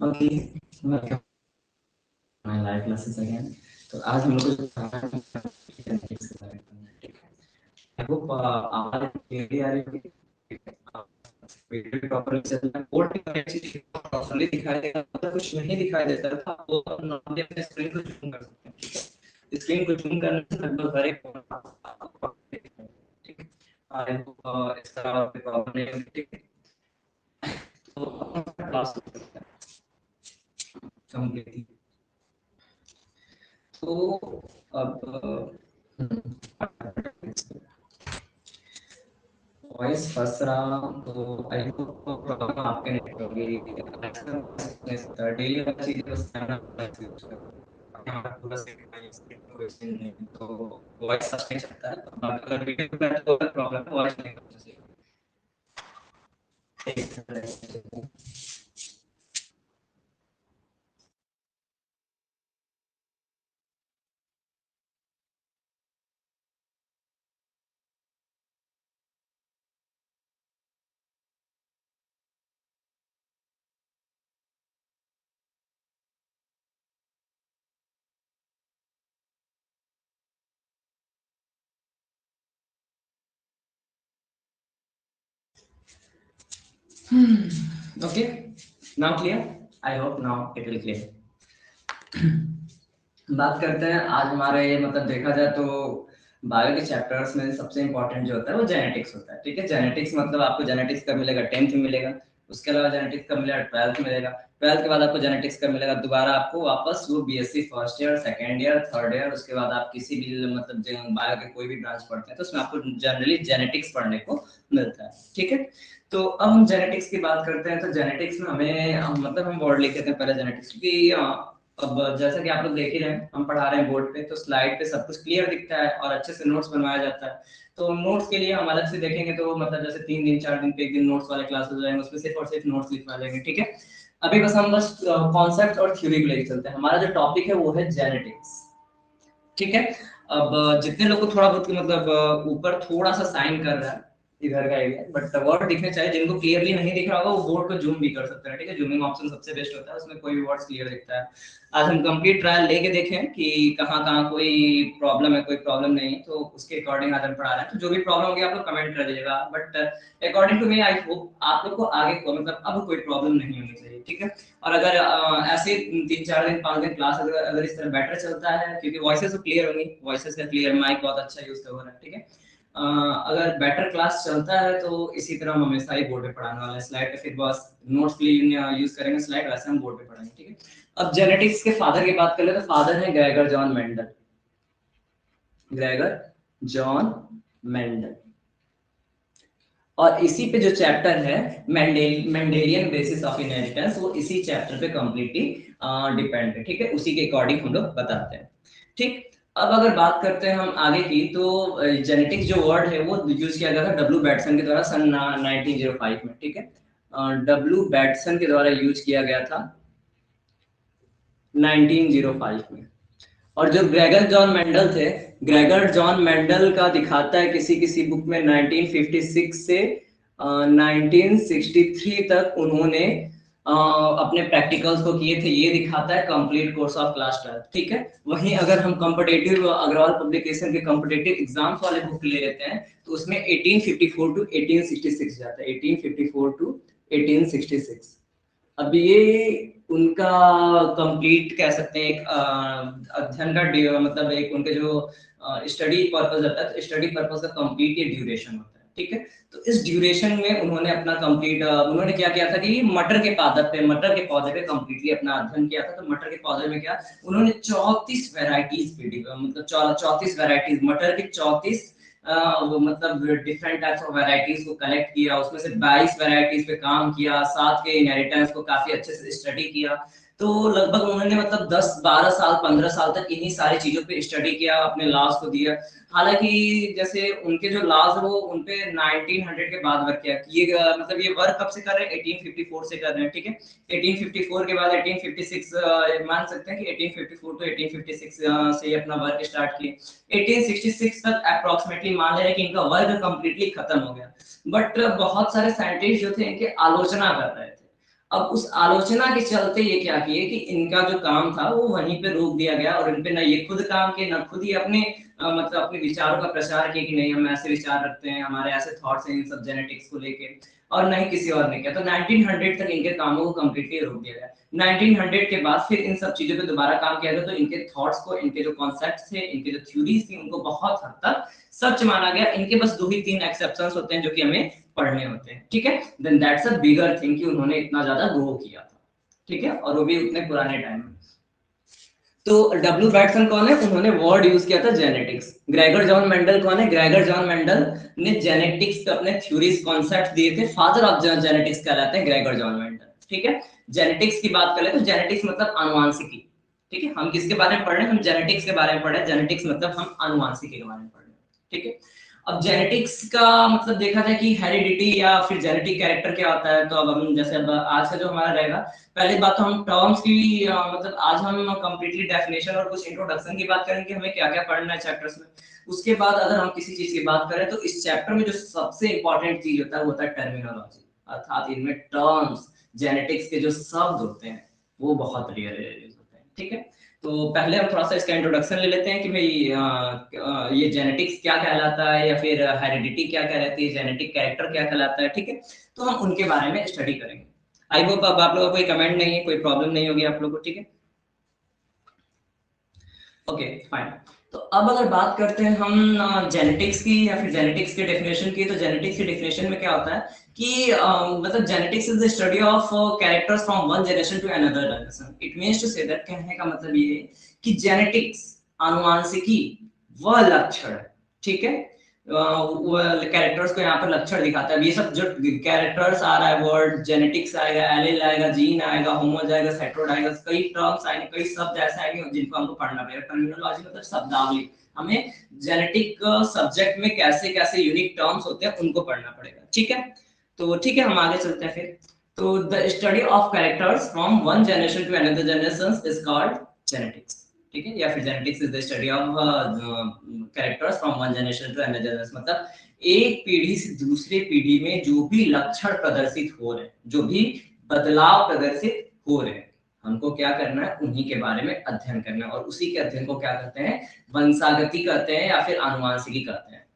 Okay, my live classes again. तो आज हम लोग जेनेटिक्स के बारे में पढ़ना है, ठीक है। आई होप आज क्लियरली आ रही होगी, वीडियो प्रॉपर्ली चल रहा है। बोर्ड पे हर चीज प्रॉपर्ली दिखाई देगा, मतलब कुछ नहीं दिखाई देता था वो नॉर्मली अपने स्क्रीन को जूम कर सकते हैं, ठीक है। स्क्रीन को जूम करने से लगभग हर एक ठीक है। आई होप इस तरह कोई प्रॉब्लम नहीं होगी, ठीक है। तो अपना क्लास कंप्लीट। तो अब वॉइस फंस रहा, तो आई होप प्रॉब्लम आपके नहीं होगी। डेली वाली चीजें बस करना पूरा स्क्रीन नहीं, तो वॉइस फंस नहीं सकता है। अगर वीडियो पे तो प्रॉब्लम है, वॉइस नहीं फंस सकती। Okay, now clear? I hope now it will clear. बात करते हैं आज हमारे मतलब देखा जाए तो बायो के चैप्टर्स में सबसे इंपॉर्टेंट जो होता है वो जेनेटिक्स होता है, ठीक है। जेनेटिक्स मतलब आपको जेनेटिक्स कब मिलेगा? 10th में मिलेगा। उसके अलावा जेनेटिक्स कब मिलेगा? 12th में मिलेगा। 12th के बाद आपको जेनेटिक्स कब मिलेगा? दोबारा आपको वापस वो BSc first year, second year, third year, उसके बाद आप किसी भी मतलब बायो के कोई भी ब्रांच पढ़ते हैं तो उसमें आपको जनरली जेनेटिक्स पढ़ने को मिलता है, ठीक है। तो अब हम जेनेटिक्स की बात करते हैं, तो जेनेटिक्स में हमें मतलब हम वर्ड लिख देते हैं पहले जेनेटिक्स की। अब जैसा कि आप लोग देख ही रहे हैं, हम पढ़ा रहे हैं बोर्ड पे, तो स्लाइड पे सब कुछ क्लियर दिखता है और अच्छे से नोट्स बनवाया जाता है। तो नोट्स के लिए हम अलग से देखेंगे तो मतलब जैसे 3 दिन 4 दिन पे एक दिन नोट्स वाले क्लासेस हो जाएंगे, उसमें सिर्फ और सिर्फ नोट्स लिखवा देंगे, ठीक है। अभी बस हम कॉन्सेप्ट और थ्योरी को लेकर चलते हैं। हमारा जो टॉपिक है वो है जेनेटिक्स, ठीक है। अब जितने लोग को थोड़ा बहुत मतलब ऊपर थोड़ा सा साइन कर रहा है इधर का एरिया, बट वर्ड दिखने चाहिए। जिनको क्लियरली नहीं दिख रहा होगा वो बोर्ड को जूम भी कर सकते हैं, ठीक है। जूमिंग ऑप्शन सबसे बेस्ट होता है, उसमें कोई भी वर्ड्स क्लियर दिखता है। आज हम कंप्लीट ट्रायल लेके देखें कि कहाँ कहाँ कोई प्रॉब्लम है, कोई प्रॉब्लम नहीं है, तो उसके अकॉर्डिंग आज हम पढ़ा रहे हैं। तो जो भी प्रॉब्लम होगी आप लोग कमेंट कर दीजिएगा, but according to me I hope आप लोग को आगे को मतलब अब कोई प्रॉब्लम नहीं होनी चाहिए, ठीक है। और अगर ऐसे 3 4 दिन 5 दिन क्लास अगर अगर इस तरह बेटर चलता है, क्योंकि वॉइसेस तो क्लियर होंगी, वॉइसेस का क्लियर, माइक बहुत अच्छा यूज हो रहा है, ठीक है। अगर बेटर क्लास चलता है तो इसी तरह हम हमेशा ही बोर्ड पे पढ़ाने वाले हैं। स्लाइड पे फिर बस नोट्स के लिए यूज करेंगे स्लाइड, वैसे हम बोर्ड पे पढ़ाएंगे, ठीक है। अब जेनेटिक्स के फादर की बात कर ले तो फादर है Gregor John Mendel. Gregor John Mendel. और इसी पे जो चैप्टर है मेंडेलियन बेसिस ऑफ इनहेरिटेंस, वो इसी चैप्टर पे कंप्लीटली डिपेंड है, ठीक है। उसी के अकॉर्डिंग हम लोग बताते हैं, ठीक। अब अगर बात करते हैं हम आगे की, तो जेनेटिक्स जो वर्ड है वो यूज किया गया था डब्ल्यू बैटसन के द्वारा सन 1905 में, ठीक है। डब्ल्यू बैटसन के द्वारा यूज किया गया था 1905 में। और जो ग्रेगर जॉन मेंडल थे, ग्रेगर जॉन मेंडल का दिखाता है किसी किसी बुक में 1956 से 1963 तक उन्होंने अपने प्रैक्टिकल्स को किए थे, ये दिखाता है कंप्लीट कोर्स ऑफ क्लास 12, ठीक है। वहीं अगर हम कॉम्पिटेटिव अग्रवाल पब्लिकेशन के कॉम्पिटेटिव एग्जाम्स वाले बुक ले लेते हैं तो उसमें 1854 टू 1866 जाता है, 1854 टू 1866। अब ये उनका कंप्लीट कह सकते हैं एक अध्ययन का मतलब एक उनके जो स्टडी पर्पस रहता है, तो स्टडी पर्पस का कंप्लीट ये ड्यूरेशन होता है, ठीक है। तो इस ड्यूरेशन में उन्होंने अपना कंप्लीट उन्होंने क्या किया था कि मटर के पादप पे, मटर के पौधे पे कंप्लीटली अपना अध्ययन किया था। तो मटर के पौधे में क्या उन्होंने 34 वेराइटीज पे मतलब 34 वेराइटीज मटर के 34 वो मतलब डिफरेंट टाइप्स ऑफ वैरायटीज को कलेक्ट किया, उसमें से 22 वैरायटीज पे काम किया, साथ के इनहेरिटेंस को काफी अच्छे से स्टडी किया। तो लगभग उन्होंने मतलब 10 12 साल 15 साल तक इन्हीं सारी चीजों पे स्टडी किया, अपने लॉज को दिया। हालांकि जैसे उनके जो लॉज है वो उनपे 1900 के बाद वर्क किया, ये मतलब ये वर्क कब से कर रहे हैं? 1854 से कर रहे हैं, ठीक है। 1854 के बाद 1856 मान सकते हैं कि 1854 टू 1856 से अपना वर्क स्टार्ट किए। 1866 तक अप्रोक्सीमेटली मान ले रहे हैं कि इनका वर्क कंप्लीटली खत्म हो गया। बट बहुत सारे साइंटिस्ट जो थे इनके आलोचना कर रहे थे। अब उस आलोचना के चलते ये क्या किए कि इनका जो काम था वो वहीं पे रोक दिया गया, और इन पे ना ये खुद काम किए, ना खुद ही अपने मतलब अपने विचारों का प्रचार किए कि नहीं हम ऐसे विचार रखते हैं, हमारे ऐसे थॉट्स हैं इन सब जेनेटिक्स को लेके, और ना ही किसी और ने किया। तो 1900 तक इनके कामों को कंप्लीटली रोक दिया गया। 1900 के बाद फिर इन सब चीजों पे दोबारा काम किया गया, तो इनके थॉट्स को, इनके जो कॉन्सेप्ट्स थे, इनके जो थ्योरीज थी, उनको बहुत हद तक सच माना गया। इनके बस 2 ही 3 एक्सेप्शंस होते हैं जो कि हमें पढ़ने होते हैं, ठीक है। Then that's a bigger thing कि उन्होंने इतना ज्यादा ग्रो किया था, ठीक है, और वो भी उतने पुराने टाइम में। तो डब्ल्यू बैटसन कौन है? उन्होंने वर्ड यूज किया था जेनेटिक्स। ग्रेगर जॉन मेंडल कौन है? ग्रेगर जॉन मेंडल ने जेनेटिक्स पे अपने थ्योरीज कॉन्सेप्ट दिए थे। फादर ऑफ जेनेटिक्स कहलाते हैं ग्रेगर जॉन मेंडल, ठीक है। जेनेटिक्स की बात करें तो जेनेटिक्स मतलब आनुवांशिकी, ठीक है। हम किसके बारे में पढ़ रहे हैं? हम जेनेटिक्स के बारे में पढ़ रहे हैं। जेनेटिक्स मतलब हम आनुवांशिकी के बारे में पढ़ रहे हैं, ठीक है। अब जेनेटिक्स का मतलब देखा जाए कि हेरिडिटी या फिर जेनेटिक कैरेक्टर क्या होता है, तो अब हम जैसे अब आज का जो हमारा रहेगा, पहली बात तो हम टर्म्स की मतलब आज हम कंप्लीटली डेफिनेशन और कुछ इंट्रोडक्शन की बात करेंगे, हमें क्या क्या पढ़ना है चैप्टर्स में। उसके बाद अगर हम किसी चीज की बात करें तो इस चैप्टर में जो सबसे इंपॉर्टेंट चीज होता है वो होता है टर्मिनोलॉजी, अर्थात इनमें टर्म्स, जेनेटिक्स के जो शब्द होते हैं वो बहुत रेयर यूज होते हैं, ठीक है। तो पहले हम थोड़ा सा इसका इंट्रोडक्शन ले लेते हैं कि भाई ये जेनेटिक्स क्या कहलाता है, या फिर हेरिडिटी क्या कहलाती है, जेनेटिक कैरेक्टर क्या कहलाता है, ठीक है। तो हम उनके बारे में स्टडी करेंगे। आई होप अब आप लोगों को कोई कमेंट नहीं है, कोई प्रॉब्लम नहीं होगी आप लोगों को, ठीक है। Okay fine. तो अब अगर बात करते हैं हम जेनेटिक्स की या फिर जेनेटिक्स के डेफिनेशन की, तो जेनेटिक्स की डेफिनेशन में क्या होता है कि मतलब genetics is the study of characters from one generation to another generation. It means to say that, कहने का मतलब ये है कि जेनेटिक्स, आनुवांशिकी, वह लक्षण, ठीक है, कैरेक्टर्स को यहाँ पर लक्षण दिखाता है। ये सब जो कैरेक्टर्स आ रहा है, वर्ड जेनेटिक्स आएगा, एलील आएगा, जीन आएगा, होमोज आएगा, सेट्रोड आएगा, कई टर्म्स आएंगे, कई शब्द ऐसे आएंगे जिनको हमको पढ़ना पड़ेगा। टर्मिनोलॉजी मतलब शब्दावली, हमें जेनेटिक सब्जेक्ट में कैसे कैसे यूनिक टर्म्स होते हैं उनको पढ़ना पड़ेगा, ठीक है। तो ठीक है, हम आगे चलते हैं फिर। तो the study of characters from one generation to another generation is called genetics, ठीक है। या फिर genetics is the study of characters from one generation to another generation, मतलब एक पीढ़ी से दूसरे पीढ़ी में जो भी लक्षण प्रदर्शित हो रहे हैं, जो भी बदलाव प्रदर्शित हो रहे हैं, हमको क्या करना है? उन्हीं के बारे में अध्ययन करना है, और उसी के अध्ययन को क्या कहते हैं? वंशागति कहते हैं या फिर आनुवांशिकी कहते हैं,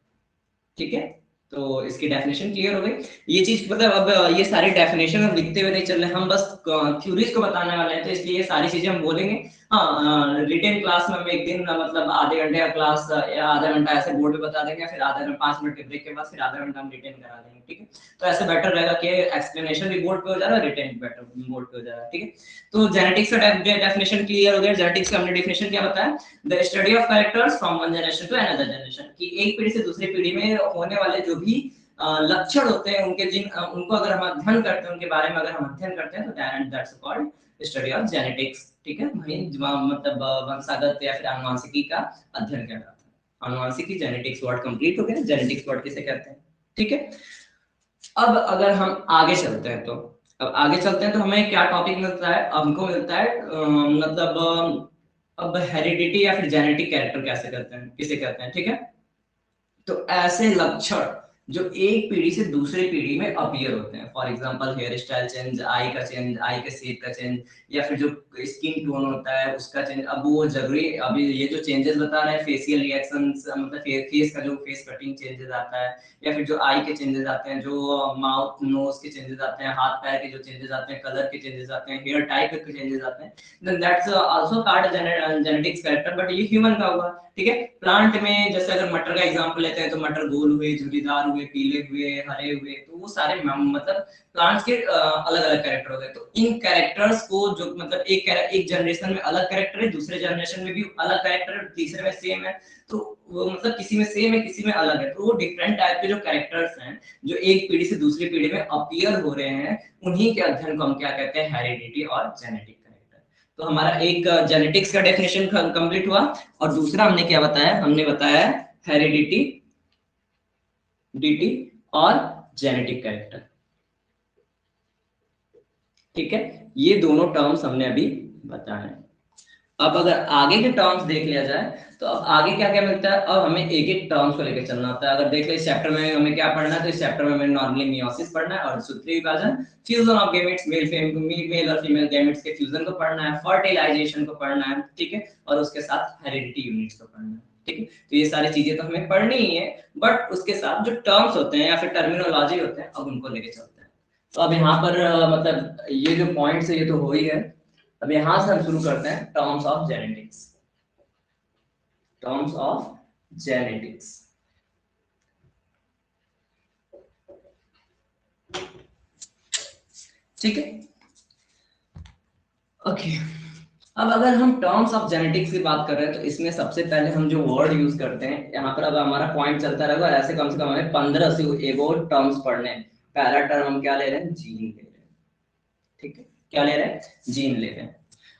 ठीक है। तो इसकी डेफिनेशन क्लियर हो गई। ये चीज मतलब अब ये सारी डेफिनेशन हम लिखते हुए नहीं चल रहे, हम बस थ्योरीज को बताने वाले हैं, तो इसलिए ये सारी चीजें हम बोलेंगे। हाँ, रिटेन क्लास में हम एक दिन मतलब आधे घंटे का क्लास या आधा घंटा ऐसे बोर्ड पे बता देंगे, फिर आधा घंटा 5 मिनट के ब्रेक के बाद फिर आधा घंटा हम रिटेन करा देंगे, ठीक है। तो ऐसे बेटर रहेगा कि एक्सप्लेनेशन भी बोर्ड पे हो जा रहा है, रिटेन बेटर बोर्ड पे हो जा रहा है, ठीक है। तो जेनेटिक्स का डेफिनेशन क्लियर हो गया। जेनेटिक्स का हमने डेफिनेशन क्या बताया? The study of characters from one generation to another generation, कि एक पीढ़ी से दूसरी पीढ़ी में होने वाले जो भी लक्षण होते हैं, उनके जिन उनको अगर हम अध्ययन करते हैं, उनके बारे में अगर हम अध्ययन करते हैं, तो that's called study of genetics, ठीक है। मतलब वंशागत या फिर आनुवांशिकी का अध्ययन कहलाता है। आनुवांशिकी, जेनेटिक्स वर्ड कंप्लीट हो गया। जेनेटिक्स वर्ड किसे कहते हैं, ठीक है। अब अगर हम आगे चलते हैं, तो अब आगे चलते हैं तो हमें क्या टॉपिक मिलता है? हमको मिलता है मतलब अब हेरिडिटी या फिर जेनेटिक कैरेक्टर कैसे करते हैं, किसे कहते हैं, ठीक है। तो ऐसे लक्षण जो एक पीढ़ी से दूसरे पीढ़ी में अपीयर होते हैं, for example hair style change, eye का चेंज, आई के शेप का चेंज, या फिर जो स्किन टोन होता है उसका चेंज। अब वो जरूरी, अभी ये जो चेंजेस बता रहे हैं, फेशियल रिएक्शंस, मतलब फेस का जो फेस कटिंग चेंजेस आता है, या फिर जो आई के चेंजेस आते हैं, जो माउथ नोज के चेंजेस आते हैं, हाथ पैर के जो चेंजेस आते हैं, कलर के चेंजेस आते हैं, हेयर टाइप के चेंजेस आते हैं, then that's also part genetics character, but ये ह्यूमन का हुआ, ठीक है। प्लांट में जैसे अगर मटर का एग्जांपल लेते हैं, तो मटर गोल हुए, झुर्रीदार हुए, पीले हुए, हरे हुए, तो वो सारे मतलब प्लांट्स के अलग अलग कैरेक्टर हो गए। तो इन कैरेक्टर्स को जो मतलब एक जनरेशन में अलग कैरेक्टर है, दूसरे जनरेशन में भी अलग कैरेक्टर है, तीसरे में सेम है, तो वो मतलब किसी में सेम है, किसी में अलग है। तो वो डिफरेंट टाइप के जो कैरेक्टर्स हैं, जो एक पीढ़ी से दूसरी पीढ़ी में अपीयर हो रहे हैं, उन्हीं के अध्ययन को हम क्या कहते हैं? हेरिडिटी और जेनेटिक। तो हमारा एक जेनेटिक्स का डेफिनेशन कंप्लीट हुआ, और दूसरा हमने क्या बताया? हमने बताया हेरिडिटी, डीटी और जेनेटिक कैरेक्टर, ठीक है। ये दोनों टर्म्स हमने अभी बताए हैं। अब अगर आगे के टर्म्स देख लिया जाए तो अब आगे क्या क्या मिलता है, अब हमें एक एक टर्म्स को लेकर चलना होता है। अगर देख ले इस चैप्टर में हमें क्या पढ़ना है, तो इस चैप्टर में हमें नॉर्मली मियोसिस पढ़ना है और सूत्रीय विभाजन, फ्यूजन ऑफ गैमेट्स, मेल और फीमेल गैमेट्स के फ्यूजन को पढ़ना है, फर्टिलाइजेशन को पढ़ना है, ठीक है, और उसके साथ हेरिडिटी यूनिट्स को पढ़ना है, ठीक है। तो ये सारी चीजें तो हमें पढ़नी ही है, बट उसके साथ जो टर्म्स होते हैं या फिर टर्मिनोलॉजी होते हैं, अब उनको लेके चलते हैं। तो अब यहाँ पर मतलब ये जो पॉइंट्स है ये तो हो ही है। अब यहां से हम शुरू करते हैं terms of genetics. Terms of genetics, ठीक है, ओके। अब अगर हम टर्म्स ऑफ जेनेटिक्स की बात कर रहे हैं तो इसमें सबसे पहले हम जो वर्ड यूज करते हैं यहाँ पर, अब हमारा पॉइंट चलता रहेगा, ऐसे कम से कम हमें 15 से एक और टर्म्स पढ़ने हैं। पहला टर्म हम क्या ले रहे हैं, जीन ले रहे हैं, ठीक है, क्या ले रहे हैं, जीन ले रहे हैं।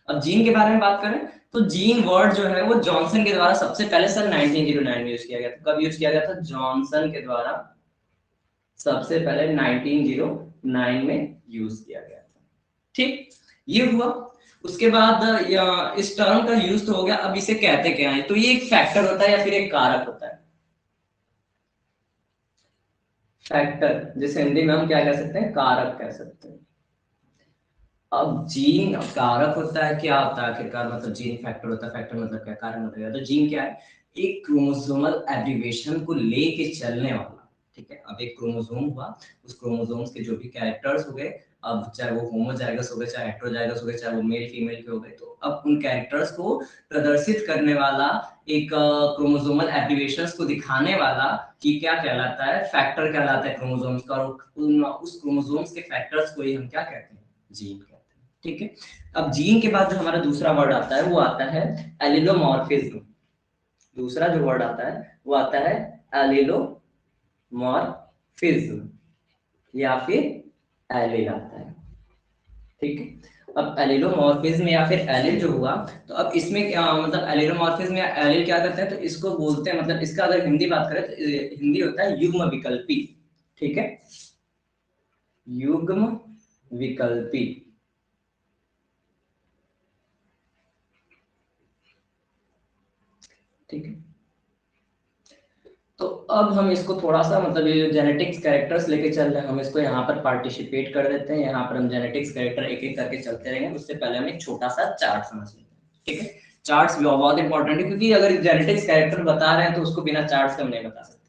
अब जीन के बारे में बात करें तो जीन वर्ड जो है वो जॉनसन के द्वारा सबसे पहले सन 1909 में यूज किया गया था। कब यूज किया गया था, जॉनसन के द्वारा सबसे पहले 1909 में यूज किया गया था, ठीक, ये हुआ। उसके बाद इस टर्म का यूज तो हो गया। अब इसे कहते क्या है, तो ये एक फैक्टर होता है या फिर एक कारक होता है, फैक्टर, जिसे हिंदी में हम क्या कह सकते हैं, कारक कह सकते हैं। अब जीन कारक होता है, क्या होता है आखिरकार, मतलब जीन फैक्टर होता है, फैक्टर मतलब क्या, कारण मतलब, तो जीन क्या है, एक क्रोमोसोमल एब्रिविएशन को लेके चलने वाला, ठीक है। अब एक क्रोमोसोम हुआ, उस क्रोमोसोम्स के जो भी कैरेक्टर्स हो गए, अब चाहे वो होमोजाइगस हो गए, चाहे हेटेरोजाइगस हो गए, चाहे वो मेल फीमेल के हो गए, तो अब उन कैरेक्टर्स को प्रदर्शित करने वाला एक क्रोमोसोमल एब्रिविएशंस को दिखाने वाला कि क्या कहलाता है, फैक्टर कहलाता है क्रोमोसोम्स का, और उस क्रोमोसोम्स के फैक्टर्स को ही हम क्या कहते हैं, जीन कहते हैं, ठीक है। अब जीन के बाद जो हमारा दूसरा वर्ड आता है वो आता है एलिलोमॉर्फिज्म। दूसरा जो वर्ड आता है वो आता है एलिलोमॉर्फिज्म या फिर एलिल आता है, ठीक है। अब एलिलोमॉर्फिज्म या फिर एलिल जो हुआ, तो अब इसमें क्या मतलब, एलिलोमॉर्फिज्म या एलिल क्या करते हैं, तो इसको बोलते हैं, मतलब इसका अगर हिंदी बात करें तो हिंदी होता है युग्म विकल्पी, ठीक है, युग्म विकल्पी, ठीक है। तो अब हम इसको थोड़ा सा मतलब ये जेनेटिक्स कैरेक्टर्स लेके चल रहे हैं, हम इसको यहाँ पर पार्टिसिपेट कर देते हैं। यहाँ पर हम जेनेटिक्स कैरेक्टर एक एक करके चलते रहेंगे। उससे पहले हम एक छोटा सा चार्ट समझ लेते हैं, ठीक है। चार्ट्स बहुत इंपॉर्टेंट है, क्योंकि अगर जेनेटिक्स कैरेक्टर बता रहे हैं तो उसको बिना चार्ट्स के हम नहीं बता सकते।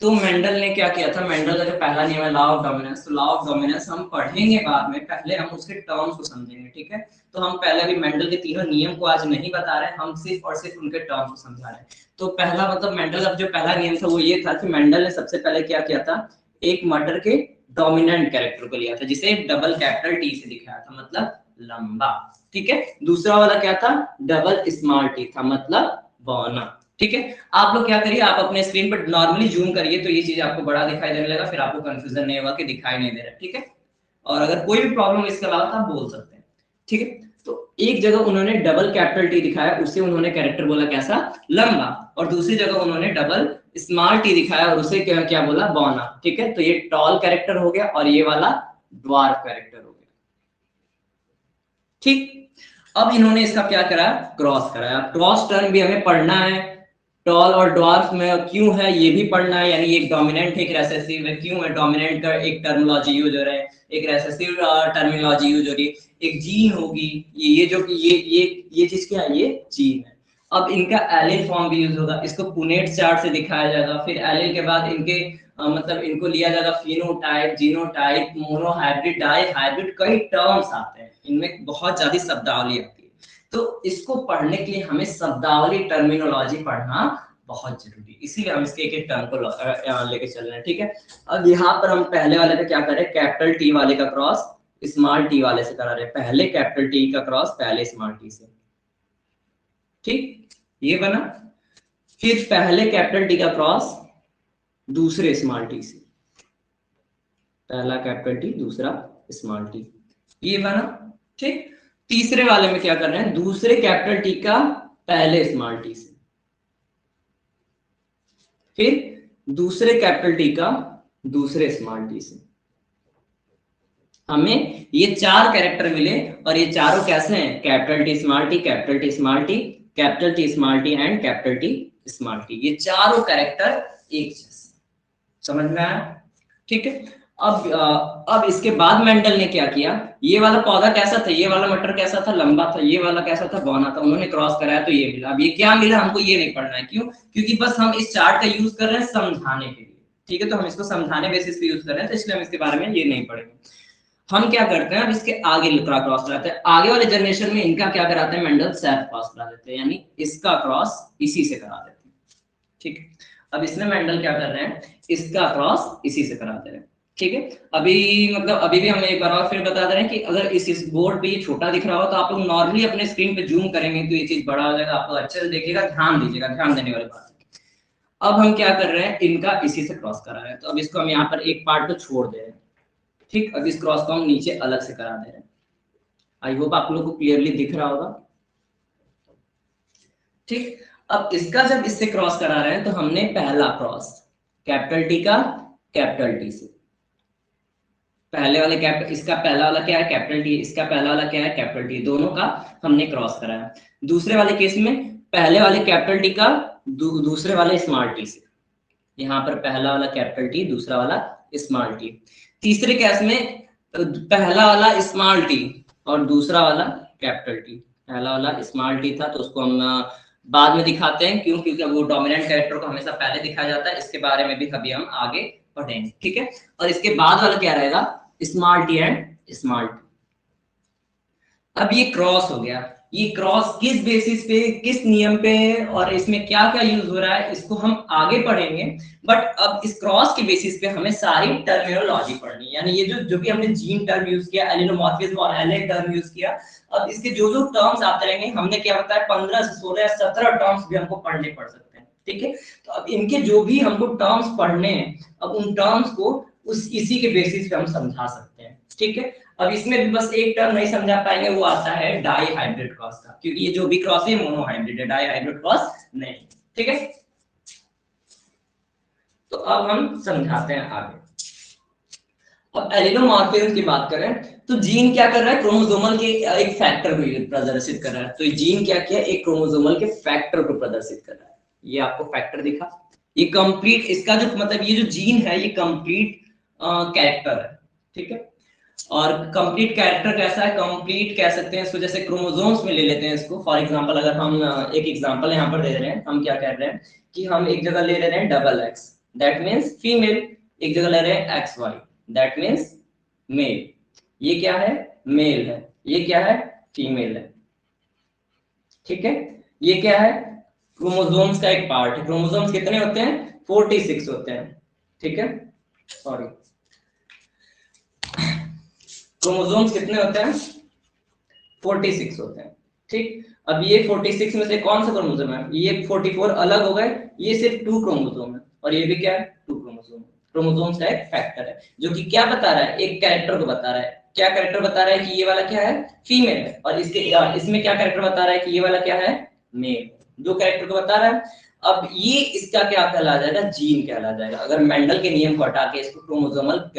तो मेंडल ने क्या किया था, मेंडल का जो पहला नियम है लॉ ऑफ डोमिनेंस, तो लॉ ऑफ डोमिनेंस हम पढ़ेंगे बाद में, पहले हम उसके टर्म्स को समझेंगे, ठीक है। तो हम पहले भी मेंडल के तीनों नियम को आज नहीं बता रहे हैं, हम सिर्फ और सिर्फ उनके टर्म्स को समझा रहे हैं। तो पहला मतलब मेंडल का जो पहला नियम था वो ये था कि मेंडल ने सबसे पहले क्या किया था, एक मटर के डोमिनेंट कैरेक्टर को लिया था, जिसे डबल कैपिटल टी से दिखाया था, मतलब लंबा, ठीक है। दूसरा वाला क्या था, डबल स्मॉल टी था, मतलब बौना, ठीक है। आप लोग क्या करिए, आप अपने स्क्रीन पर नॉर्मली जूम करिए तो ये चीज आपको बड़ा दिखाई देने लगा, फिर आपको कंफ्यूजन नहीं होगा कि दिखाई नहीं दे रहा, ठीक है। और अगर कोई भी प्रॉब्लम इसके अलावा तो आप बोल सकते हैं, ठीक है। तो एक जगह उन्होंने डबल कैपिटल टी दिखाया, उससे उन्होंने कैरेक्टर बोला कैसा, लंबा, और दूसरी जगह उन्होंने डबल स्मॉल टी दिखाया और उसे क्या क्या बोला, बौना, ठीक है। तो ये टॉल कैरेक्टर हो गया और ये वाला ड्वार्फ कैरेक्टर हो गया, ठीक। अब इन्होंने इसका क्या करा, क्रॉस कराया। क्रॉस टर्म भी हमें पढ़ना है, टॉल और ड्वार्फ में क्यों है ये भी पढ़ना है, यानी एक डोमिनेंट एक रेसेसिव है, क्यों है डोमिनेंट का एक टर्मिनोलॉजी यूज हो रहा है, एक रेसेसिव टर्मिनोलॉजी यूज हो रही है, एक जीन होगी, ये जो कि ये चीज क्या है, ये जीन है। अब इनका एलिल फॉर्म भी यूज होगा, इसको पुनेट चार्ट से दिखाया जाएगा, फिर एलिल के बाद इनके मतलब इनको लिया जाएगा phenotype, genotype, monohybrid, dihybrid, कई टर्म्स आते हैं इनमें, बहुत ज्यादा शब्दावली आती है। तो इसको पढ़ने के लिए हमें शब्दावली टर्मिनोलॉजी पढ़ना बहुत जरूरी, इसीलिए हम इसके एक एक टर्म को लेके चल रहे हैं, ठीक है। अब यहाँ पर हम पहले वाले पे क्या करें, कैपिटल टी वाले का क्रॉस स्मॉल टी वाले से करा रहे हैं, पहले कैपिटल टी का क्रॉस पहले स्मॉल टी से, ठीक, ये बना। फिर पहले कैपिटल टी का क्रॉस दूसरे स्मॉल टी से, पहला कैपिटल टी दूसरा स्मॉल टी, ये बना, ठीक। तीसरे वाले में क्या कर रहे हैं, दूसरे कैपिटल टी का पहले स्मॉल टी से, फिर दूसरे कैपिटल टी का दूसरे स्मॉल टी से, हमें ये 4 कैरेक्टर मिले और ये चारों कैसे हैं, capital T small T, capital T small T, capital T small T and capital T small T. ये चारों कैरेक्टर एक जैसे, समझ में आया? ठीक है। अब इसके बाद मेंडल ने क्या किया, ये वाला पौधा कैसा था, ये वाला मटर कैसा था, लंबा था, ये वाला कैसा था, बौना था, उन्होंने क्रॉस कराया तो ये मिला। अब ये क्या मिला हमको ये नहीं पढ़ना है, क्यों? क्योंकि बस हम इस चार्ट का यूज कर रहे हैं समझाने के लिए, ठीक है, तो हम इसको समझाने बेसिस पे यूज कर रहे हैं, तो इसलिए हम इसके बारे में ये नहीं पढ़ेंगे। हम क्या करते हैं, अब इसके आगे क्रॉस कराते हैं, आगे वाले जनरेशन में इनका क्या कराते हैं, मेंडल सेल्फ क्रॉस करा देते हैं, यानी इसका क्रॉस इसी से करा देते हैं, ठीक है। अब इसमें मेंडल क्या कर रहे हैं, इसका क्रॉस इसी से कराते हैं, ठीक है। अभी मतलब अभी भी हम एक बार और फिर बता दे रहे हैं कि अगर इस बोर्ड पे ये छोटा दिख रहा हो तो आप लोग नॉर्मली अपने स्क्रीन पे जूम करेंगे तो ये चीज बड़ा हो जाएगा, आप लोग अच्छे से देखिएगा, ध्यान दीजिएगा, ध्यान देने वाली बात है। अब हम क्या कर रहे हैं, इनका इसी से क्रॉस करा रहे हैं, तो अब इसको हम यहाँ पर एक पार्ट को छोड़ दे रहे हैं, ठीक। अब इस क्रॉस को हम नीचे अलग से करा दे रहे हैं। आई होप आप लोग को क्लियरली दिख रहा होगा, ठीक। अब इसका जब इससे क्रॉस करा रहे हैं तो हमने पहला क्रॉस कैपिटल टी का कैपिटल टी से, पहले वाले कैपिटल, इसका पहला वाला क्या है कैपिटल टी, इसका पहला वाला क्या है कैपिटल टी, दोनों का हमने क्रॉस कराया। दूसरे वाले केस में पहले वाले कैपिटल टी का दूसरे वाले स्मॉल टी से, यहाँ पर पहला वाला कैपिटल टी, दूसरा वाला स्मॉल टी। तीसरे केस में पहला वाला स्मॉल टी और दूसरा वाला कैपिटल टी, पहला वाला स्मॉल टी था तो उसको हम बाद में दिखाते हैं, क्यों? क्योंकि वो डोमिनेंट कैरेक्टर को हमेशा पहले दिखाया जाता है, इसके बारे में भी कभी हम आगे पढ़ेंगे, ठीक है। और इसके बाद वाला क्या रहेगा, small T and small T. अब ये क्रॉस हो गया, ये क्रॉस किस बेसिस पे, किस नियम पे, और इसमें क्या क्या यूज हो रहा है, इसको हम आगे पढ़ेंगे। बट अब इस क्रॉस के बेसिस पे हमें सारी टर्मिनोलॉजी पढ़नी है, यानी ये जो भी हमने जीन टर्म यूज किया, एलिनोमॉर्फिज्म और एलिन टर्म यूज किया, अब इसके जो टर्म्स आते रहेंगे, हमने क्या बताया 15 से 16 17 टर्म्स भी हमको पढ़ने पड़ सकते हैं, ठीक है। तो अब इनके जो भी हमको टर्म्स पढ़ने हैं, अब उन टर्म्स को इसी के बेसिस पे हम समझा सकते हैं, ठीक है। अब इसमें भी बस एक टर्म नहीं समझा पाएंगे, वो आता है डाई हाइब्रिड क्रॉस का, क्योंकि ये जो भी क्रॉस है मोनो हाइब्रिड है, डाई हाइब्रिड क्रॉस नहीं, ठीक है। तो अब हम समझाते हैं आगे। अब एलिनोमॉर्फिज्म की बात करें तो जीन क्या कर रहा है, क्रोमोसोमल के एक फैक्टर को प्रदर्शित कर रहा है। तो जीन क्या किया, एक क्रोमोसोमल के फैक्टर को प्रदर्शित कर रहा है। ये आपको फैक्टर दिखा, ये कंप्लीट, इसका जो मतलब ये जो जीन है ये कंप्लीट कैरेक्टर है, ठीक है। और कंप्लीट कैरेक्टर कैसा है, कंप्लीट कह सकते हैं इसको, जैसे क्रोमोसोम्स में ले लेते हैं इसको। फॉर एग्जांपल अगर हम एक एग्जांपल यहाँ पर दे रहे हैं, हम क्या कह रहे हैं कि हम एक जगह ले रहे हैं double X, that means female, एक जगह ले रहे हैं X Y, that means male. ये क्या है, मेल है, ये क्या है, फीमेल है, ठीक है। ये क्या है, क्रोमोसोम्स का एक पार्ट है। क्रोमोसोम्स कितने होते हैं, 46 होते हैं, ठीक है। सॉरी, क्रोमोसोम्स कितने होते हैं, 46 होते हैं, ठीक। अब ये 46 में से कौन सा क्रोमोसोम है, ये 44 अलग हो गए, ये सिर्फ 2 क्रोमोसोम है, और ये भी क्या है, 2 क्रोमोसोम। क्रोमोसोम्स का एक फैक्टर है जो कि क्या बता रहा है, एक कैरेक्टर को बता रहा है। क्या कैरेक्टर बता रहा है कि ये वाला क्या है, फीमेल है, और इसमें क्या कैरेक्टर बता रहा है कि ये वाला क्या है, मेल। दो कैरेक्टर को बता रहा है। अब ये इसका क्या कहला जाएगा, जीन कहला जाएगा। अगर मेंडल के नियम को हटा के इसको क्रोमोसोमल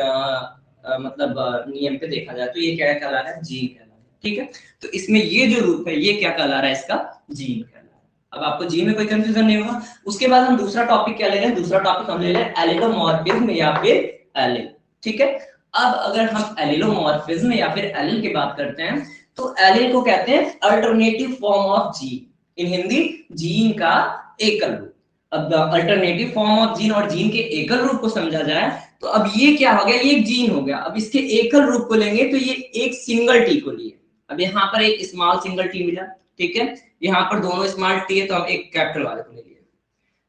मतलब नियम पे देखा जाए तो ये क्या कहला रहा है, जीन कहला रहा है, ठीक है। तो इसमें ये जो रूप है ये क्या कहला रहा है, इसका जीन कहला रहा है। अब आपको जीन में कोई कंफ्यूजन नहीं होगा। उसके बाद हम दूसरा टॉपिक क्या ले रहे हैं, दूसरा टॉपिक हम ले रहे हैं एलिलोमॉर्फिज्म या फिर एलील, ठीक है। अब अगर हम एलिलोमॉर्फिज्म या फिर एलील की बात करते हैं तो एलील को कहते हैं alternative form of gene, in Hindi gene का एकल रूप। अब अल्टरनेटिव फॉर्म ऑफ जीन और जीन के एकल रूप को समझा जाए तो अब ये क्या हो गया, ये एक जीन हो गया। अब इसके एकल रूप को लेंगे तो ये एक सिंगल टी को लिए। अब यहाँ पर एक स्मॉल सिंगल टी मिला, ठीक है। यहाँ पर दोनों स्मॉल टी है तो हम एक कैपिटल वाले को ले लिए।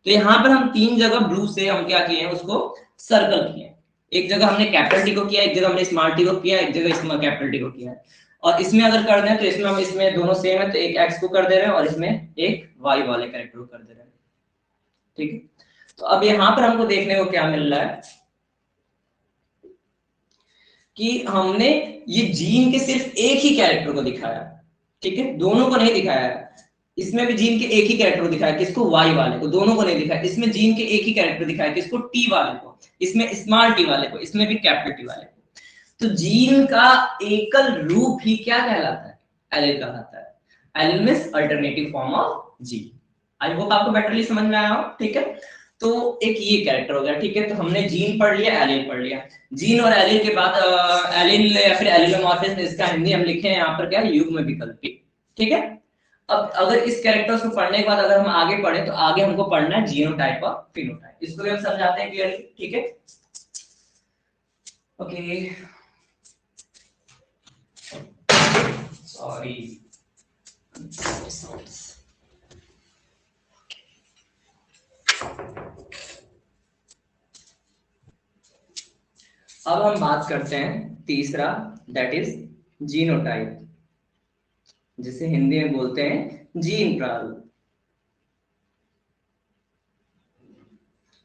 तो यहाँ पर हम 3 जगह ब्लू से हम क्या किए हैं, उसको सर्कल किए। एक जगह हमने कैपिटल टी को किया, एक जगह हमने स्मॉल टी को किया, एक जगह स्मॉल कैपिटल टी को किया। और इसमें अगर कर दें तो इसमें हम इसमें दोनों सेम है तो एक एक्स को कर दे रहे हैं और इसमें एक वाई वाले कैरेक्टर को कर दे रहे हैं, ठीक है। तो अब यहाँ पर हमको देखने को क्या मिल रहा है कि हमने ये जीन के सिर्फ एक ही कैरेक्टर को दिखाया, ठीक है, दोनों को नहीं दिखाया। इसमें भी जीन के एक ही कैरेक्टर को दिखाया, किसको, वाई वाले को, दोनों को नहीं दिखाया। इसमें जीन के एक ही कैरेक्टर दिखाया, किसको, टी वाले को, इसमें स्मॉल टी वाले को, इसमें भी कैपिटल टी वाले को। तो जीन का एकल रूप ही क्या कहलाता है? एलील कहलाता है। Allele means alternative form of gene. I hope आपको बेटरली समझ में आया हो, ठीक है। तो एक ये कैरेक्टर हो गया, ठीक है। तो हमने जीन पढ़ लिया, एलील पढ़ लिया। जीन और एलील के बाद एलील या फिर एलिलोमॉर्फिज्म, इसका हिंदी हम लिखे हैं यहाँ पर क्या, युग्म विकल्पी, ठीक है। अब अगर इस कैरेक्टर्स को पढ़ने के बाद अगर हम आगे पढ़े तो आगे हमको पढ़ना है जीनोटाइप और फिनोटाइप। इसको भी हम समझाते हैं क्लियरली, ठीक है। Okay, sorry. अब हम बात करते हैं तीसरा, दैट इज जीनोटाइप, जिसे हिंदी में बोलते हैं जीन प्रारूप।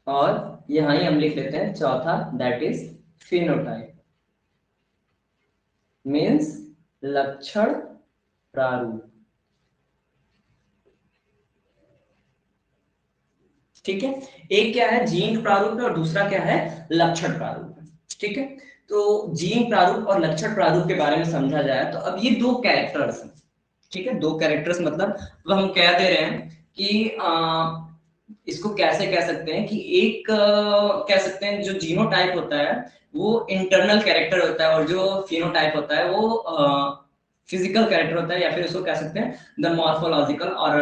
और यहां ही हम लिख लेते हैं चौथा, दैट इज फिनोटाइप, मीन्स लक्षण प्रारूप, ठीक है। एक क्या है जीन प्रारूप और दूसरा क्या है लक्षण प्रारूप, ठीक है। तो जीन प्रारूप और लक्षण प्रारूप के बारे में समझा जाए तो अब ये दो कैरेक्टर्स हैं, ठीक है। दो कैरेक्टर्स मतलब वो हम कह दे रहे हैं कि इसको कैसे कह सकते हैं कि एक कह सकते हैं जो जीनोटाइप होता है वो इंटरनल कैरेक्टर होता है और जो फिनोटाइप होता है वो फिजिकल कैरेक्टर होता है, या फिर उसको कह सकते हैं द मॉर्फोलॉजिकल और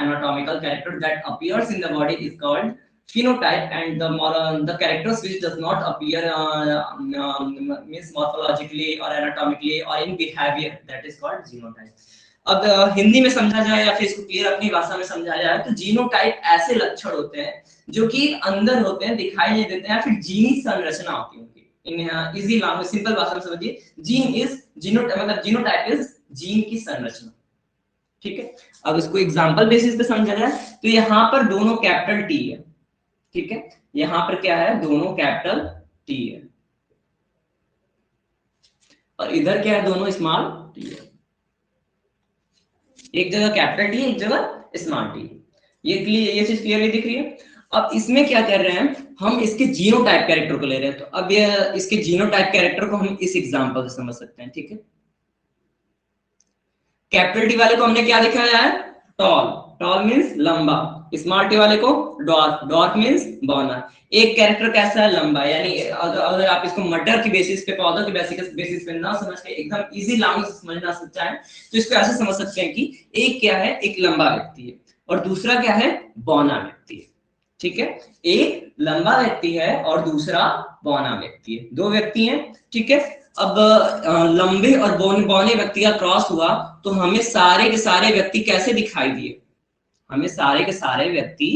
anatomical character that appears in the body is called phenotype, and the characters which does not appear means morphologically or anatomically or in behavior, that is called genotype. अब हिंदी में समझा जाए या फिर इसको क्लियर अपनी भाषा में समझा जाए तो जीनोटाइप ऐसे लक्षण होते हैं जो कि अंदर होते हैं, दिखाई नहीं देते हैं, या फिर जीनी संरचना होती है उनकी। इन इजी लैंग्वेज सिंपल भाषा में समझिए, जीन इज मतलब जीनोटाइप इज जीन की संरचना, ठीक है। अब इसको एग्जांपल बेसिस पे समझा जाए तो यहाँ पर दोनों कैपिटल टी है, ठीक है। यहां पर क्या है, दोनों कैपिटल टी है और इधर क्या है, दोनों स्मॉल टी है। एक जगह कैपिटल टी है, एक जगह स्मॉल टी। ये चीज क्लियरली दिख रही है। अब इसमें क्या कर रहे हैं, हम इसके जीनोटाइप कैरेक्टर को ले रहे हैं। तो अब ये इसके जीनोटाइप कैरेक्टर को हम इस एग्जांपल से समझ सकते हैं, ठीक है। कैपिटल टी वाले को हमने क्या दिखाया है, टॉल, टॉल मींस लंबा। स्मॉल टी वाले को डॉर्क, डॉर्क मींस बौना। एक कैरेक्टर कैसा है, लंबा। यानी अगर आप इसको मटर की बेसिस पे, पौधों की बेसिस पे ना समझ के एकदम इजी लैंग्वेज से समझना चाहें तो इसको ऐसे समझ सकते हैं कि एक क्या है, एक लंबा व्यक्ति है और दूसरा क्या है, बौना व्यक्ति है, ठीक है। एक लंबा व्यक्ति है और दूसरा बौना व्यक्ति है, दो व्यक्ति हैं, ठीक है। अब लंबे और बौने व्यक्ति का क्रॉस हुआ तो हमें सारे के सारे व्यक्ति कैसे दिखाई दिए, हमें सारे के सारे व्यक्ति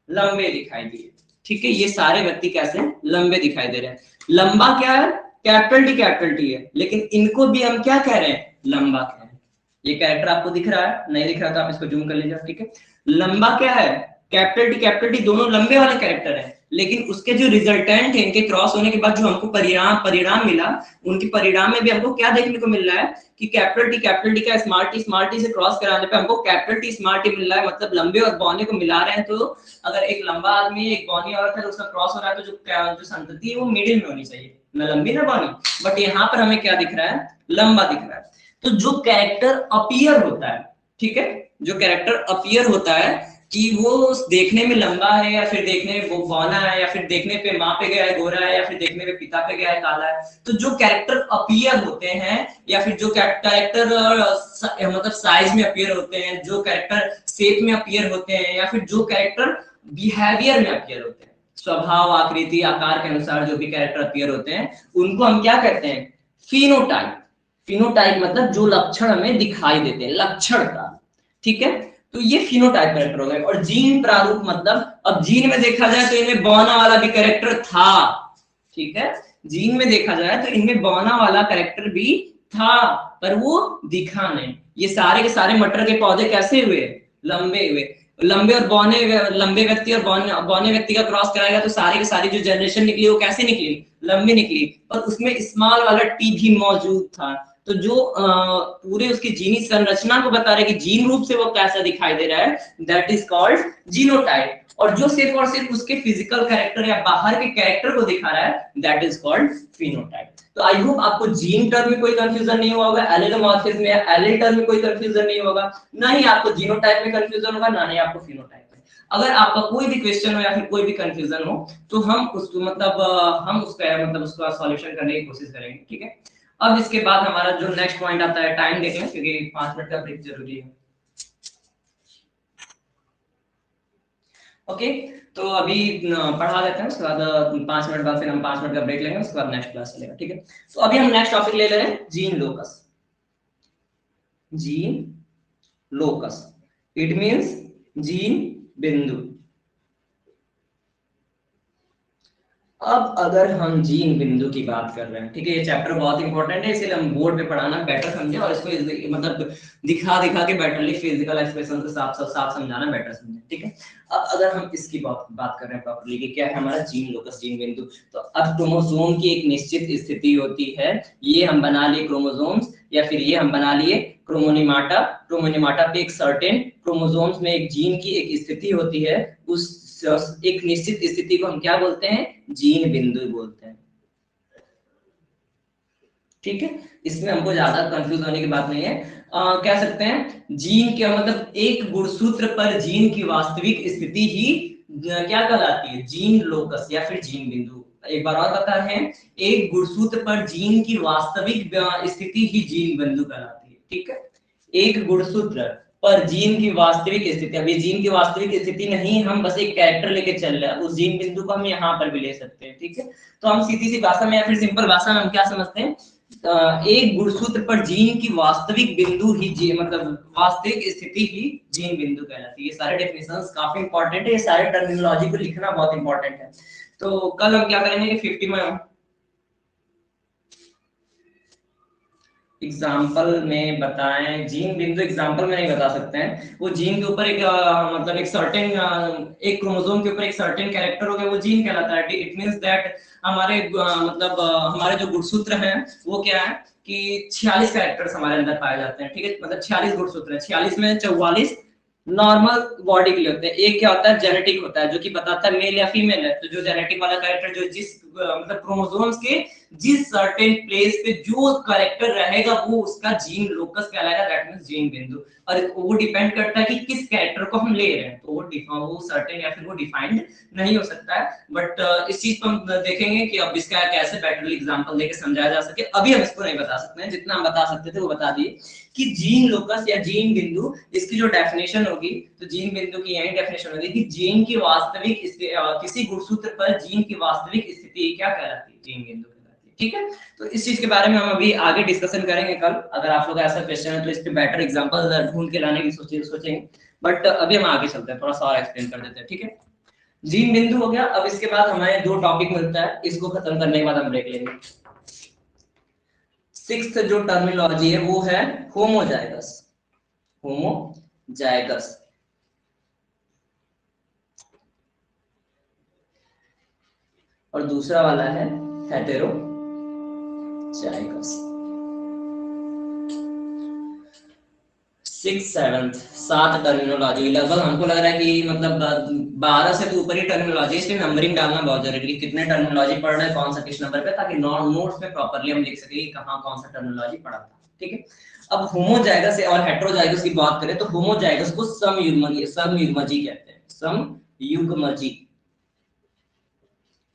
लंबे दिखाई दिए, ठीक है। ये सारे व्यक्ति कैसे लंबे दिखाई दे रहे हैं। लंबा क्या है, कैपिटल टी है, लेकिन इनको भी हम क्या कह रहे हैं, लंबा कह रहे हैं। ये कैरेक्टर आपको दिख रहा है, नहीं दिख रहा तो आप इसको जूम कर लीजिए, ठीक है। लंबा क्या है, कैपिटल टी दोनों लंबे वाले कैरेक्टर हैं, लेकिन उसके जो रिजल्टेंट है, इनके क्रॉस होने के बाद जो हमको परिणाम मिला, उनके परिणाम में भी हमको क्या देखने को मिल रहा है कि कैपिटल टी का स्मॉल टी से क्रॉस कराने पे हमको कैपिटल टी स्मॉल टी मिल रहा है। मतलब लंबे और बौने को मिला रहे हैं, तो अगर एक लंबा आदमी एक बौनी औरत है तो उसका क्रॉस हो रहा है, तो जो संतति है वो मिडिल में होनी चाहिए, ना लंबी ना बौनी। बट यहाँ पर हमें क्या दिख रहा है, लंबा दिख रहा है। तो जो कैरेक्टर अपीयर होता है, ठीक है, जो कैरेक्टर अपीयर होता है कि वो देखने में लंबा है या फिर देखने में वो बौना है या फिर देखने पे माँ पे गया है गोरा है या फिर देखने पे पिता पे गया है काला है, तो जो कैरेक्टर अपीयर होते हैं या फिर जो कैरेक्टर मतलब साइज में अपीयर होते हैं, जो कैरेक्टर शेप में अपीयर होते हैं, या फिर जो कैरेक्टर बिहेवियर में अपीयर होते हैं, स्वभाव आकृति आकार के अनुसार जो भी कैरेक्टर अपीयर होते हैं, उनको हम क्या कहते हैं, फिनोटाइप। फिनोटाइप मतलब जो लक्षण हमें दिखाई देते हैं, लक्षण का, ठीक है। तो ये फिनोटाइप कैरेक्टर हो गए। और जीन प्रारूप मतलब, अब जीन में देखा जाए तो इनमें बौना वाला भी कैरेक्टर था, ठीक है। जीन में देखा जाए तो इनमें बौना वाला कैरेक्टर भी था, पर वो दिखा नहीं। ये सारे के सारे मटर के पौधे कैसे हुए, लंबे हुए। लंबे और बौने, लंबे व्यक्ति और बौने व्यक्ति का क्रॉस कराएगा तो सारी की सारी जो जनरेशन निकली वो कैसे निकली, लंबी निकली। और उसमें स्मॉल वाला टी भी मौजूद था। तो जो पूरे उसकी जीनी संरचना को बता रहा है कि जीन रूप से वो कैसा दिखाई दे रहा है, दैट इज कॉल्ड जीनोटाइप। और जो सिर्फ और सिर्फ उसके फिजिकल कैरेक्टर या बाहर के कैरेक्टर को दिखा रहा है, दैट इज कॉल्ड फिनोटाइप। तो आई होप आपको जीन टर्म में कोई कंफ्यूजन नहीं हुआ होगा, एलेलोमॉर्फिज्म या एलील टर्म में कोई कंफ्यूजन नहीं होगा, ना ही आपको जीनोटाइप में कंफ्यूजन होगा, ना ही आपको फिनोटाइप में। अगर आपका कोई भी क्वेश्चन हो या फिर कोई भी कंफ्यूजन हो तो हम उसको हम उसका सॉल्यूशन करने की कोशिश करेंगे, ठीक है। अब इसके बाद हमारा जो नेक्स्ट पॉइंट आता है, टाइम देख लें क्योंकि 5 मिनट का ब्रेक जरूरी है। ओके, तो अभी पढ़ा देते हैं, उसके बाद 5 मिनट बाद फिर हम 5 मिनट का ब्रेक लेंगे, उसके बाद नेक्स्ट क्लास चलेगा, ठीक है। तो अभी हम नेक्स्ट टॉपिक ले रहे हैं gene locus. Gene locus, it means gene बिंदु। अब अगर हम जीन बिंदु की बात कर रहे हैं, ठीक है, ये चैप्टर बहुत इंपॉर्टेंट है, इसलिए हम बोर्ड पे पढ़ाना बेटर समझे और इसको मतलब दिखा दिखा के बेटरली फिजिकल एक्सप्रेशन से साफ समझाना बेटर समझे, ठीक है। अब अगर हम इसकी बात कर रहे हैं प्रॉपर्ली कि क्या है हमारा जीन लोकस, जीन बिंदु, तो अब क्रोमोसोम की एक निश्चित स्थिति होती है, ये हम बना लिए क्रोमोसोम्स, या फिर ये हम बना लिए क्रोमोनिमाटा। क्रोमोनिमाटा पे एक सर्टेन क्रोमोसोम्स में एक जीन की एक स्थिति होती है, उस एक निश्चित स्थिति को हम क्या बोलते हैं, जीन बिंदु बोलते हैं, ठीक है। इसमें हमको ज्यादा कंफ्यूज होने की बात नहीं है। कह सकते हैं जीन क्या मतलब एक गुणसूत्र पर जीन की वास्तविक स्थिति ही क्या कहलाती है, जीन लोकस या फिर जीन बिंदु। एक बार और बता रहे हैं, एक गुणसूत्र पर जीन की वास्तविक स्थिति ही जीन बिंदु कहलाती है, ठीक है। एक गुणसूत्र पर जीन की वास्तविक स्थिति, अभी जीन की वास्तविक स्थिति नहीं, हम बस एक कैरेक्टर लेके चल रहे हैं, उस जीन बिंदु को हम यहाँ पर भी ले सकते हैं, ठीक है। तो हम सीधी सी भाषा में या फिर सिंपल भाषा में हम क्या समझते हैं, एक गुणसूत्र पर जीन की वास्तविक बिंदु ही मतलब वास्तविक स्थिति ही जीन बिंदु कहलाती है। ये सारे डेफिनेशंस काफी इंपॉर्टेंट है, ये सारे टर्मिनोलॉजी को लिखना बहुत इंपॉर्टेंट है। तो कल हम क्या करेंगे कि 50 में एग्जाम्पल में बताएं, जीन बिंदु एग्जाम्पल में नहीं बता सकते हैं, वो जीन के ऊपर एक मतलब एक सर्टेन एक क्रोमोसोम के ऊपर एक सर्टेन कैरेक्टर हो गया, वो जीन कहलाता है। इट मींस दैट हमारे हमारे जो गुणसूत्र हैं वो क्या है कि 46 कैरेक्टर्स हमारे अंदर पाए जाते हैं, ठीक है। मतलब 46 गुणसूत्र है, 46 में 44 नॉर्मल बॉडी के लिए होते हैं, एक क्या होता है जेनेटिक होता है जो कि बताता है मेल या फीमेल है। तो जो जेनेटिक वाला कैरेक्टर जो जिस मतलब क्रोमोसोम्स के जिस सर्टेन प्लेस पे जो कैरेक्टर रहेगा वो उसका जीन लोकस कहलाएगा, दैट मींस जीन बिंदु। और वो डिपेंड करता है कि किस कैरेक्टर को हम ले रहे हैं, तो वो सर्टेन या फिर वो डिफाइंड नहीं हो सकता है। बट इस चीज को हम देखेंगे कि अब इसका कैसे बेटरली एग्जांपल देके समझाया जा सके। अभी हम इसको नहीं बता सकते हैं, जितना हम बता सकते थे वो बता दिए कि जीन लोकस या जीन बिंदु, इसकी जो डेफिनेशन होगी, तो जीन बिंदु की यही डेफिनेशन होगी कि जीन की वास्तविक किसी गुणसूत्र पर जीन की वास्तविक स्थिति क्या कहलाती है, जीन बिंदु कहलाती है, ठीक है। तो इस चीज के बारे में हम अभी आगे डिस्कशन करेंगे कल। अगर आप लोग ऐसा क्वेश्चन है तो इस पे बेटर एग्जांपल ढूंढ के लाने की सोचेंगे, बट अभी हम आगे चलते हैं, थोड़ा सा और एक्सप्लेन कर देते हैं, ठीक है। जीन बिंदु हो गया। अब इसके बाद हमें 2 टॉपिक मिलता है, इसको खत्म करने के बाद हम ब्रेक लेंगे। 6th जो टर्मिनोलॉजी है वो है होमोजाइगस। होमोजाइगस और दूसरा वाला है हेटेरोजाइगस। 6th 7th 7 टर्मिनोलॉजी लगभग हमको लग रहा है कि मतलब 12 से तो ऊपर ही टर्मिनोलॉजी, इसलिए नंबरिंग डालना बहुत जरूरी है, कितने टर्मिनोलॉजी पढ़ रहे हैं, कौन सा किस नंबर पे, ताकि नोट्स में प्रॉपर्ली हम लिख सके कहां कौन सा टर्मिनोलॉजी पढ़ा था, ठीक है। अब होमोजाइगस और हेटेरोजाइगस की बात करें तो होमोजाइगस को समयुग्मजी कहते हैं, समयुग्मजी,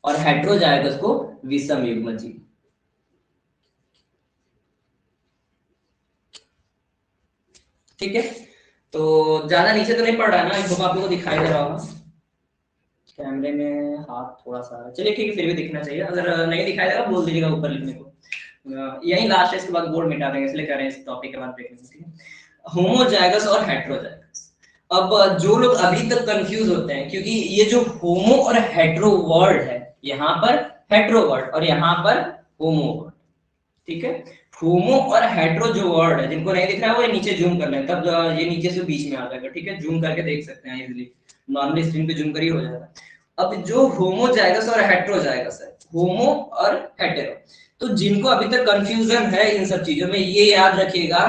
और हेटेरोजाइगस को विषमयुग्मजी। ठीक है, तो ज्यादा नीचे तो नहीं पड़ रहा है ना, एक आप लोगों को दिखाई दे रहा होगा कैमरे में, हाथ थोड़ा सा, चलिए ठीक है, फिर भी दिखना चाहिए, अगर नहीं दिखाई देगा बोल दीजिएगा ऊपर लिखने को। यही लास्ट है, इसके बाद बोर्ड मिटा देंगे, इसलिए कह रहे हैं इस टॉपिक के बाद देखेंगे, ठीक है। होमोजाइगस और हेटेरोजाइगस। अब जो लोग अभी तक कंफ्यूज होते हैं, क्योंकि ये जो होमो और हेटेरो वर्ड है, यहाँ पर हेटेरो वर्ड और यहाँ पर होमो वर्ड, ठीक है। होमो और हेटेरो जो वर्ड है, जिनको नहीं दिख रहा है वो नीचे जूम कर लें, तब ये नीचे से बीच में आ जाएगा, ठीक है। जूम करके देख सकते हैं इजीली, नॉर्मली स्क्रीन पे जूम करिए हो जाएगा। अब जो होमोजाइगस और हेटेरोजाइगस है, होमो और हेटेरो, तो जिनको अभी तक कंफ्यूजन है इन सब चीजों में, ये याद रखिएगा,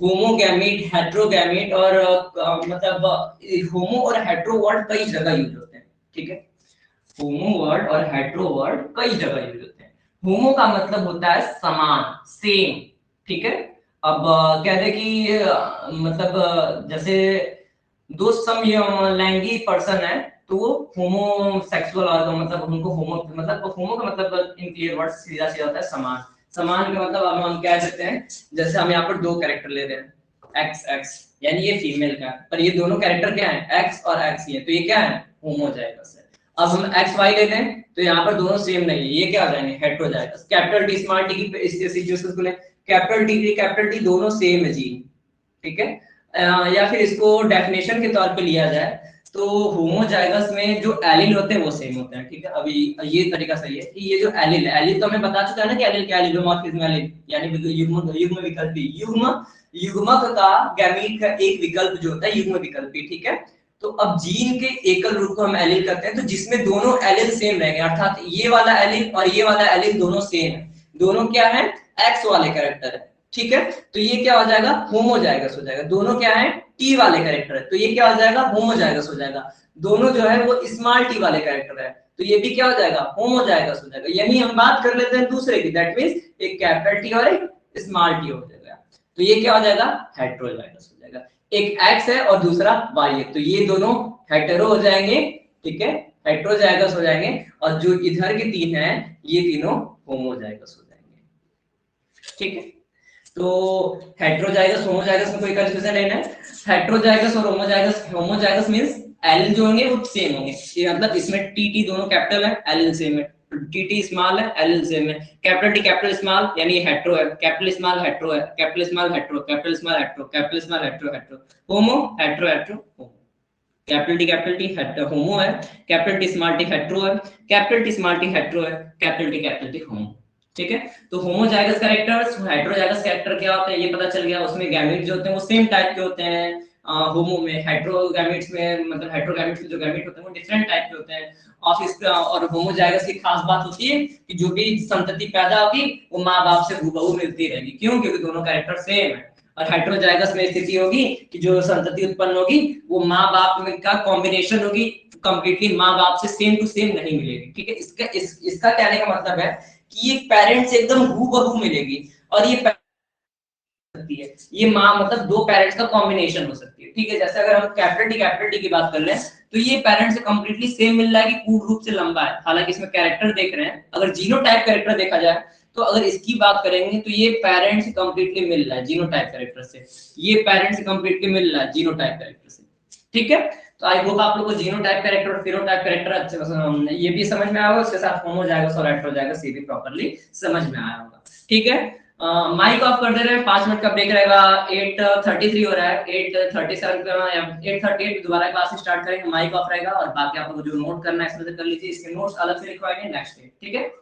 होमोगैमेट, हेट्रोगैमेट और मतलब होमो और हेट्रो वर्ड कई जगह यूज होते हैं, ठीक है। होमो वर्ड और हेट्रो वर्ड कई जगह यूज होते हैं। होमो का मतलब होता है समान, सेम, ठीक है। अब कह दे कि मतलब जैसे दो समलैंगिक पर्सन है तो वो होमोसेक्सुअल, और मतलब उनको होमो का मतलब इन क्लियर वर्ड सीधा सीधा होता है समान। समान का मतलब अब हम कह सकते हैं, जैसे हम यहाँ पर दो कैरेक्टर ले रहे हैं, एक्स एक्स, यानी ये फीमेल का, पर ये दोनों कैरेक्टर क्या है, एक्स और एक्स ही है, तो ये क्या है, होमो हो जाएगा सर। अब हम एक्स वाई लेते हैं तो यहाँ पर दोनों सेम नहीं है, ये क्या हो जाएंगे, हेटेरो जाएगा। कैपिटल टी स्मॉल टी की इस सिचुएशन को ले, कैपिटल टी दोनों सेम है जी, ठीक है। या फिर इसको डेफिनेशन के तौर पे लिया जाए तो होमोजाइगस में जो एलिल होते हैं वो सेम होते हैं, ठीक है। अभी ये तरीका सही है कि ये जो एलिल है, एलिल तो हमें बता चुका है ना कि एलिल क्या है, एलिलोमॉर्फिज्म एलिल यानी युग्म युग्म विकल्पी, युग्म युग्मक का गैमीट का एक विकल्प जो होता है युग्म विकल्पी, ठीक है। तो अब जीन के एकल रूप को हम एलिल करते हैं, तो जिसमें दोनों एलिल सेम रहेंगे, अर्थात ये वाला एलिल और ये वाला एलिल दोनों सेम है, दोनों क्या है, एक्स वाले कैरेक्टर है, ठीक है। तो ये क्या हो जाएगा, होमोजाइगस हो जाएगा। दोनों क्या है, टी वाले कैरेक्टर है, तो ये क्या हो जाएगा, होमोजाइगस हो जाएगा। दोनों जो है वो स्मॉल टी वाले कैरेक्टर है, तो ये भी क्या हो जाएगा, होमोजाइगस हो जाएगा। यानी हम बात कर लेते हैं दूसरे की, दैट मींस एक कैपिटल टी और एक स्मॉल टी हो जाएगा, तो ये क्या हो जाएगा, हेटेरोजाइगस हो जाएगा। एक एक्स है और दूसरा वाई है, तो ये दोनों हेटेरो हो जाएंगे, ठीक है, हेटेरोजाइगस हो जाएंगे। और जो इधर के तीन है ये तीनों होमोजाइगस हो जाएंगे, ठीक है। तो हेटेरोजाइगस होमोजाइगस में कोई कंफ्यूजन नहीं है। हेटेरोजाइगस और होमोजाइगस, होमोजाइगस मींस एलिल जो होंगे वो सेम होंगे, ये मतलब इसमें टी टी दोनों कैपिटल है, एलिल सेम है, टी टी स्मॉल है, एलिल सेम है। कैपिटल टी कैपिटल स्मॉल यानी ये हेटेरो है, कैपिटल स्मॉल हेटेरो है, capital small hetero, capital small hetero, capital small hetero hetero, homo hetero hetero homo. Capital T hetero homo है, capital T small T hetero है, capital T small T hetero है, capital T homo, ठीक है। तो homozygous characters, heterozygous character क्या होते हैं ये पता चल गया, उसमें गैमेट जो होते हैं वो सेम टाइप के होते हैं। होमो में, हेटेरोगैमेट्स में मतलब हेटेरोगैमेट्स के जो गैमेट होते हैं वो डिफरेंट टाइप के होते हैं। और होमोजाइगस की खास बात होती है कि जो भी संतति पैदा होगी वो माँ बाप से हूबहू मिलती रहेगी, क्यों, क्योंकि दोनों कैरेक्टर सेम है। और हेटेरोजाइगस में स्थिति होगी कि जो संतति उत्पन्न होगी वो माँ बाप में का कॉम्बिनेशन होगी, कंप्लीटली माँ बाप से सेम टू सेम नहीं मिलेगी, ठीक है। इसका कहने का मतलब है कि ये पेरेंट्स एकदम हूबहू मिलेगी, और ये सकती है, ये माँ मतलब दो पेरेंट्स का कॉम्बिनेशन हो सकती है, ठीक है। जैसे अगर हम कैपिटल टी की बात कर लें तो ये पेरेंट्स से कंप्लीटली सेम मिल रहा है कि पूर्ण रूप से लंबा है, हालांकि इसमें कैरेक्टर देख रहे हैं, अगर जीनोटाइप कैरेक्टर देखा जाए तो अगर इसकी बात करेंगे तो ये पेरेंट्स से कंप्लीटली मिल रहा है जीनोटाइप कैरेक्टर से, ये पेरेंट्स से कंप्लीटली मिल रहा है जीनोटाइप कैरेक्टर से, ठीक है। तो आई होप आप लोग को जीनोटाइप कैरेक्टर और फिनोटाइप कैरेक्टर अच्छे ये भी समझ में आया होगा, उसके साथ होमोजाइगस और हेटेरोजाइगस ये भी प्रॉपर्ली समझ में आया होगा, ठीक है। माइक ऑफ कर दे रहे हैं, 5 मिनट का ब्रेक रहेगा, 8:33 हो रहा है, 8:37 या 8:38 दोबारा क्लास स्टार्ट करेंगे, माइक ऑफ रहेगा, और बाकी आप लोग जो नोट करना है इसमें से कर लीजिए, इसके नोट्स अलग से लिखवाएंगे नेक्स्ट डे, ठीक है।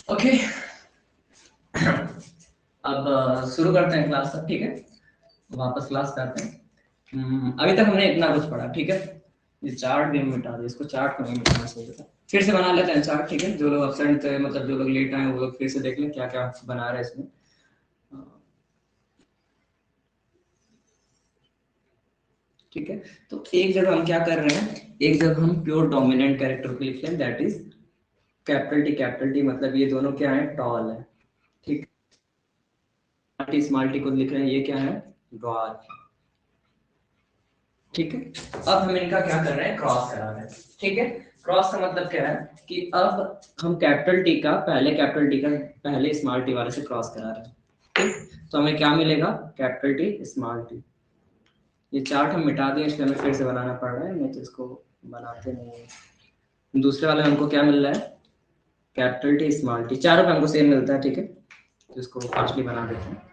ओके अब शुरू करते हैं क्लास अब, ठीक है, वापस क्लास करते हैं। अभी तक हमने इतना कुछ पढ़ा, ठीक है। ये चार्ट भी हम मिटा दे, इसको चार्ट को नहीं मिटाना चाहिए था। फिर से बना लेते हैं चार्ट, ठीक है। जो लोग एब्सेंट थे, मतलब जो लोग लेट आए, वो लोग फिर से देख लें क्या क्या बना रहे हैं इसमें। ठीक है, तो एक जगह हम क्या कर रहे हैं, एक जगह हम प्योर डोमिनेंट कैरेक्टर को लिख लें, दैट इज कैपिटल टी, मतलब ये दोनों क्या है, टॉल है, ठीक। स्मॉल टी को लिख रहे हैं, ये क्या है, डॉर्फ, ठीक है। अब हम इनका क्या कर रहे हैं, क्रॉस करा रहे हैं, ठीक है। क्रॉस का मतलब क्या है कि अब हम कैपिटल टी का पहले स्मॉल टी वाले से क्रॉस करा रहे हैं, ठीक। तो हमें क्या मिलेगा, कैपिटल टी स्मॉल टी। ये चार्ट हम मिटा दिए, इसलिए हमें फिर से बनाना पड़ रहा है, नहीं तो इसको बनाते नहीं है। दूसरे वाले में हमको क्या मिल रहा है, कैपिटल टी स्मॉल टी, चारों का हमको सेम मिलता है, ठीक है। तो इसको फास्टली बना देते हैं।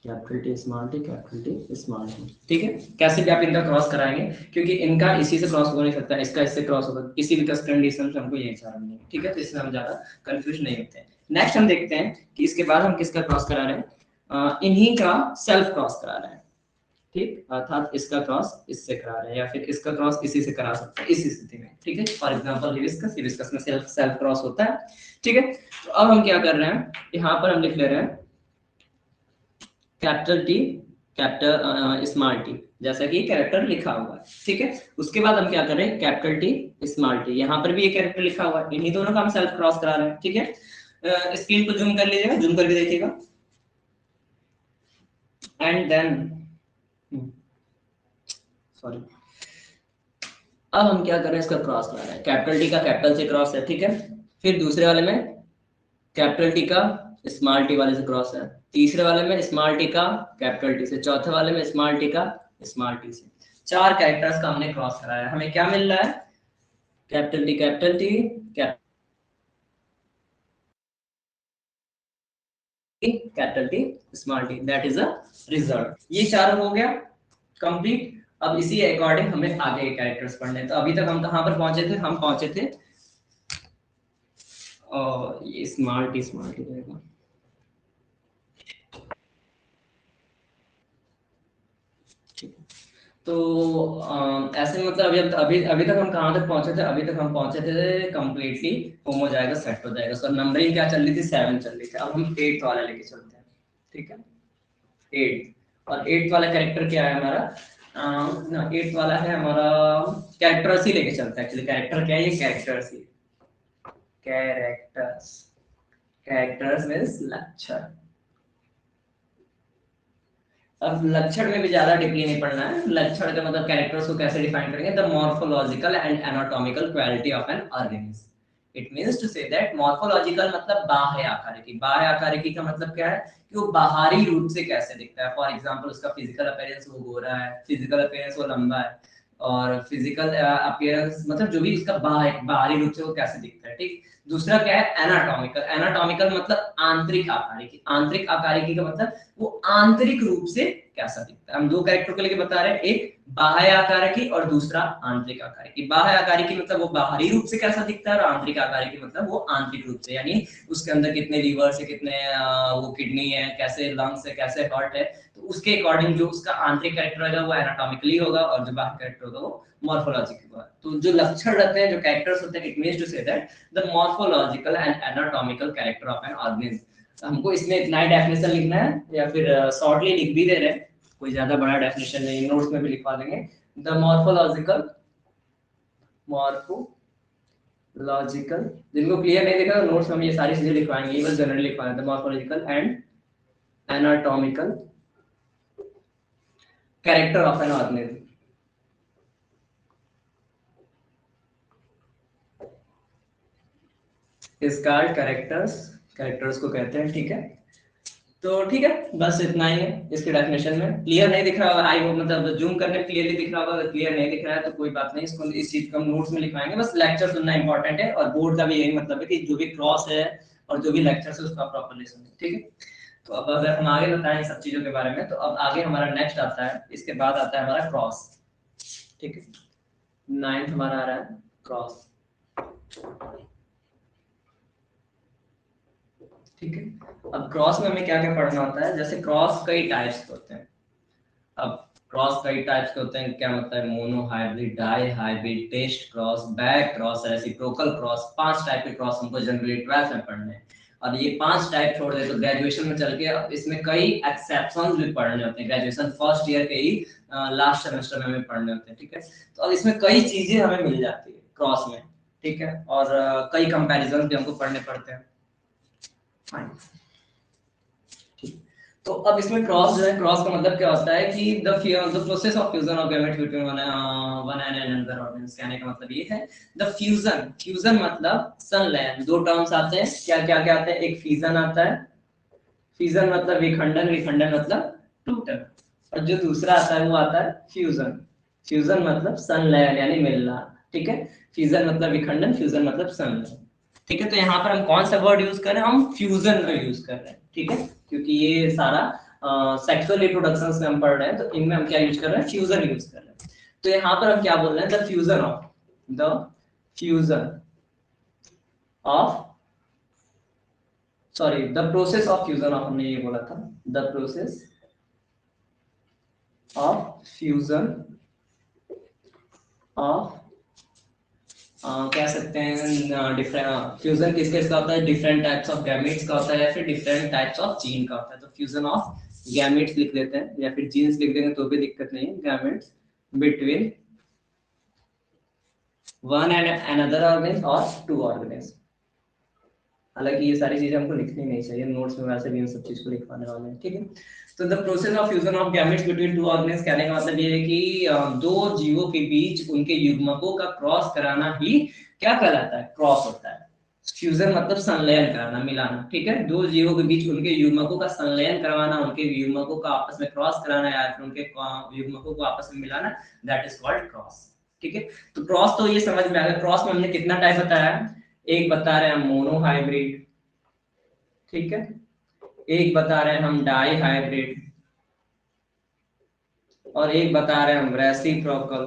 Capital T small T, capital T small T, ठीक है। कैसे भी आप इनका क्रॉस कराएंगे, क्योंकि इनका इसी से क्रॉस हो नहीं सकता, इसका इससे क्रॉस होगा, किसी भी कंडीशन से हमको यही चाहिए नहीं, ठीक है। तो इससे हम ज्यादा कंफ्यूज नहीं होते हैं। नेक्स्ट हम देखते हैं कि इसके बाद हम किसका क्रॉस करा रहे हैं, इन्हीं का सेल्फ क्रॉस करा रहे हैं, ठीक। अर्थात इसका क्रॉस इससे करा रहे हैं, या फिर इसका क्रॉस इसी से करा सकते हैं इस स्थिति में, ठीक है। फॉर एग्जांपल हिबिस्कस में सेल्फ सेल्फ क्रॉस होता है, ठीक है। तो अब हम क्या कर रहे हैं, यहाँ पर हम लिख ले रहे हैं capital T, capital small T, जैसा कि कैरेक्टर लिखा हुआ है, ठीक है। उसके बाद हम क्या कर रहे हैं, कैपिटल टी स्मॉल टी, यहाँ पर भी ये कैरेक्टर लिखा हुआ है, इन्हीं दोनों का हम सेल्फ क्रॉस करा रहे हैं, ठीक है। स्क्रीन को जूम कर लीजिएगा, जूम करके देखिएगा, एंड देन सॉरी, अब हम क्या कर रहे हैं, इसका क्रॉस करा रहे हैं, कैपिटल टी का कैपिटल से क्रॉस है, ठीक है। फिर दूसरे वाले में कैपिटल टी का स्मॉल टी वाले से क्रॉस है, तीसरे वाले में स्मॉल टी का कैपिटल टी से, चौथे वाले में स्मॉल टी का स्मॉल टी से। चार कैरेक्टर्स का हमने क्रॉस कराया, हमें क्या मिल रहा है, capital T capital T, capital T small T, that is a result. ये चारों हो गया कंप्लीट। अब इसी अकॉर्डिंग हमें आगे के कैरेक्टर्स पढ़ने, तो अभी तक हम कहां पर पहुंचे थे, हम पहुंचे थे और ये स्मॉल टी रहेगा, तो ऐसे मतलब अभी अभी तक हम कहाँ तक पहुंचे थे, अभी तक हम पहुंचे थे कंप्लीटली फॉर्म हो जाएगा, सेट हो जाएगा। सो नंबरिंग क्या चल रही थी, 7 चल रही थी। अब हम 8th वाला लेके चलते हैं, ठीक है। 8 और 8th वाला कैरेक्टर क्या है हमारा, ना 8th वाला है हमारा कैरेक्टर्स ही लेके चलते हैं। एक्चुअली कैरेक्टर क्या है, ये कैरेक्टर्स ही, कैरेक्टर्स, कैरेक्टर्स मींस लक्षण। अब लक्षण में भी ज्यादा डिपली नहीं पढ़ना है, लक्षण का मतलब कैरेक्टर्स को कैसे डिफाइन करेंगे, the morphological and anatomical quality of an organism. It means to say that morphological मतलब बाह्य आकारिकी, बाह्य आकारिकी का मतलब क्या है कि वो बाहरी रूप से कैसे दिखता है। फॉर एग्जांपल उसका फिजिकल अपीयरेंस वो गोरा है, फिजिकल अपीयरेंस वो लंबा है, और फिजिकल अपीयरेंस मतलब जो भी उसका बाहरी रूप से वो कैसे दिखता है, ठीक। दूसरा क्या है, एनाटॉमिकल, एनाटॉमिकल मतलब आंतरिक आकारिकी, आंतरिक आकारिकी का मतलब वो आंतरिक रूप से कैसा दिखता है। हम दो कैरेक्टर को लेके बता रहे हैं, एक बाह्य आकारिकी और दूसरा आंतरिक आकारिकी। बाह्य आकारिकी मतलब वो बाहरी रूप से कैसा दिखता है, और आंतरिक आकारिकी मतलब वो आंतरिक रूप से, यानी उसके अंदर कितने लीवर है, कितने वो किडनी है, कैसे लंग्स है, कैसे हार्ट है, तो उसके अकॉर्डिंग जो उसका आंतरिक कैरेक्टर होगा वो एनाटॉमिकली होगा, और जो बाह्य कैरेक्टर होगा वो मॉर्फोलॉजिकल होगा। तो जो लक्षण रहते हैं, जो कैरेक्टर्स होते हैं, it means to say that the morphological and anatomical character of an organism. हमको इसमें इतना ही डेफिनेशन लिखना है, या फिर शॉर्टली लिख भी दे रहे हैं, कोई ज्यादा बड़ा डेफिनेशन नहीं, नोट्स में भी लिखवा देंगे। द मॉर्फोलॉजिकल, मॉर्फोलॉजिकल, जिनको क्लियर नहीं दिखा तो नोट्स में हम ये सारी चीजें लिखवाएंगे, बस जनरली लिखवाएंगे। The morphological and anatomical character of an organism, is called characters, characters को कहते हैं, ठीक है। तो ठीक है, बस इतना ही है इसके डेफिनेशन में। क्लियर नहीं दिख रहा होगा, आई होप, मतलब जूम करने क्लियरली दिख रहा होगा, अगर क्लियर नहीं दिख रहा है तो कोई बात नहीं, इसको इस चीज को हम नोट्स में लिखवाएंगे, बस लेक्चर सुनना इंपॉर्टेंट है, और बोर्ड का भी यही मतलब है कि जो भी क्रॉस है और जो भी लेक्चर है उसका प्रॉपरली सुनिए, ठीक है। तो अब अगर हम आगे बताएं सब चीजों के बारे में, तो अब आगे हमारा नेक्स्ट आता है, इसके बाद आता है हमारा क्रॉस, ठीक है। 9th हमारा आ रहा है क्रॉस, ठीक है। अब क्रॉस में हमें क्या क्या पढ़ना होता है, जैसे क्रॉस कई टाइप्स के होते हैं। अब क्रॉस कई टाइप्स के होते हैं, क्या मतलब है, monohybrid, dihybrid, test cross, back cross, reciprocal cross. 5 type के क्रॉस हमको जनरली 12th में पढ़ने हैं। और ये 5 टाइप छोड़ दे तो ग्रेजुएशन में चल के अब इसमें कई एक्सेप्शंस भी पढ़ने होते हैं। ग्रेजुएशन फर्स्ट ईयर के ही लास्ट सेमेस्टर में हमें पढ़ने होते हैं, ठीक है। तो अब इसमें कई चीजें हमें मिल जाती है क्रॉस में, ठीक है। और कई कंपैरिजन भी हमको पढ़ने पड़ते हैं। तो अब इसमें क्रॉस जो है, क्रॉस का मतलब क्या होता है कि the process of fusion of gametes between one and another organism. कहने का मतलब ये है द फ्यूजन, फ्यूजन मतलब संलयन। दो टर्म्स आते हैं, क्या क्या क्या आते हैं, एक फिजन आता है, फिजन मतलब विखंडन, विखंडन मतलब टूटना। और जो दूसरा आता है वो आता है फ्यूजन, फ्यूजन मतलब संलयन यानी मिलना, ठीक है। फ्यूजन मतलब विखंडन, फ्यूजन मतलब संलयन, ठीक है। तो यहाँ पर हम कौन सा वर्ड यूज कर रहे हैं, हम फ्यूजन का यूज कर रहे हैं, ठीक है। क्योंकि ये सारा सेक्सुअल रिप्रोडक्शन में हम पढ़ रहे हैं, तो इनमें हम क्या यूज कर रहे हैं, फ्यूजन यूज कर रहे हैं। तो यहाँ पर हम क्या बोल रहे हैं, the fusion of sorry the process of fusion of, हमने ये बोला था, the process of fusion of कह सकते हैं डिफरेंट फ्यूजन किस किस का होता है, डिफरेंट टाइप्स ऑफ गैमेट्स का होता है या फिर डिफरेंट टाइप्स ऑफ जीन का होता है। तो फ्यूजन ऑफ गैमेट्स लिख देते हैं या फिर जीन्स लिख देंगे तो भी दिक्कत नहीं है, gametes between one and another organism और टू ऑर्गेनिज्म। हालांकि ये सारी चीजें हमको लिखनी नहीं चाहिए, नोट्स में वैसे भी इन सब चीज को लिखवाने वाले हैं, ठीक है। तो the process of fusion of gametes between two organism, कहने का मतलब ये है कि दो जीवों के बीच उनके युग्मकों का क्रॉस कराना ही क्या कहलाता है, क्रॉस होता है। फ्यूजन मतलब संलयन कराना, मिलाना, ठीक है। दो जीवों के बीच उनके युग्मकों का संलयन करवाना, उनके युग्मकों का आपस में क्रॉस कराना या फिर उनके युग्मकों को आपस में मिलाना, दैट इज कॉल्ड क्रॉस, ठीक है। तो क्रॉस तो ये समझ में आ गया। क्रॉस में हमने कितना टाइप बताया, एक बता रहे हैं हम मोनो हाइब्रिड, ठीक है। एक बता रहे हैं हम डाई हाइब्रिड, और एक बता रहे हैं हम रेसिप्रोकल।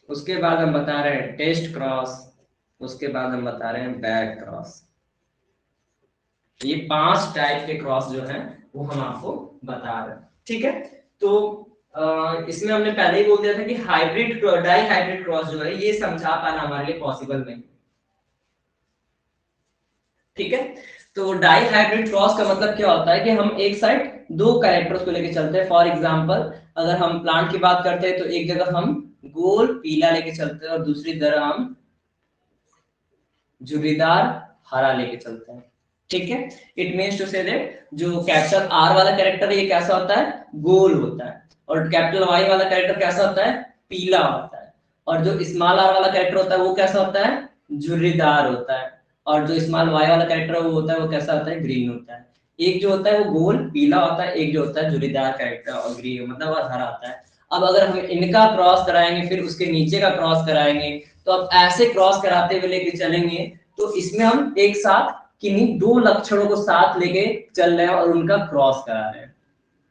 उसके बाद हम बता रहे हैं टेस्ट क्रॉस, उसके बाद हम बता रहे हैं बैक क्रॉस। ये 5 टाइप के क्रॉस जो हैं वो हम आपको बता रहे हैं, ठीक है। तो इसमें हमने पहले ही बोल दिया था कि हाइब्रिड डाई हाइब्रिड क्रॉस जो है ये समझा पाना हमारे लिए पॉसिबल नहीं, ठीक है। तो डाई हाइब्रिड क्रॉस का मतलब क्या होता है कि हम एक साइड दो कैरेक्टर्स को लेके चलते हैं। फॉर एग्जांपल अगर हम प्लांट की बात करते हैं तो एक जगह हम गोल पीला लेके चलते हैं और दूसरी तरह हम झुर्रीदार हरा लेके चलते हैं, ठीक है। It means to say that जो कैपिटल आर वाला कैरेक्टर है ये कैसा होता है, गोल होता है, और कैपिटल वाई वाला कैरेक्टर कैसा होता है, पीला होता है, और जो स्मॉल आर वाला कैरेक्टर होता है वो कैसा होता है, झुर्रीदार होता है, और जो स्मॉल वाई वाला कैरेक्टर वो होता है वो कैसा होता है, ग्रीन होता है। एक जो होता है वो गोल पीला होता है, एक जो होता है झुर्रीदार कैरेक्टर और ग्रीन मतलब और हरा होता है। अब अगर हम इनका क्रॉस कराएंगे फिर उसके नीचे का क्रॉस कराएंगे, तो अब ऐसे क्रॉस कराते हुए लेके चलेंगे तो इसमें हम एक साथ किन्हीं दो लक्षणों को साथ लेके चल रहे हैं और उनका क्रॉस करा रहे हैं,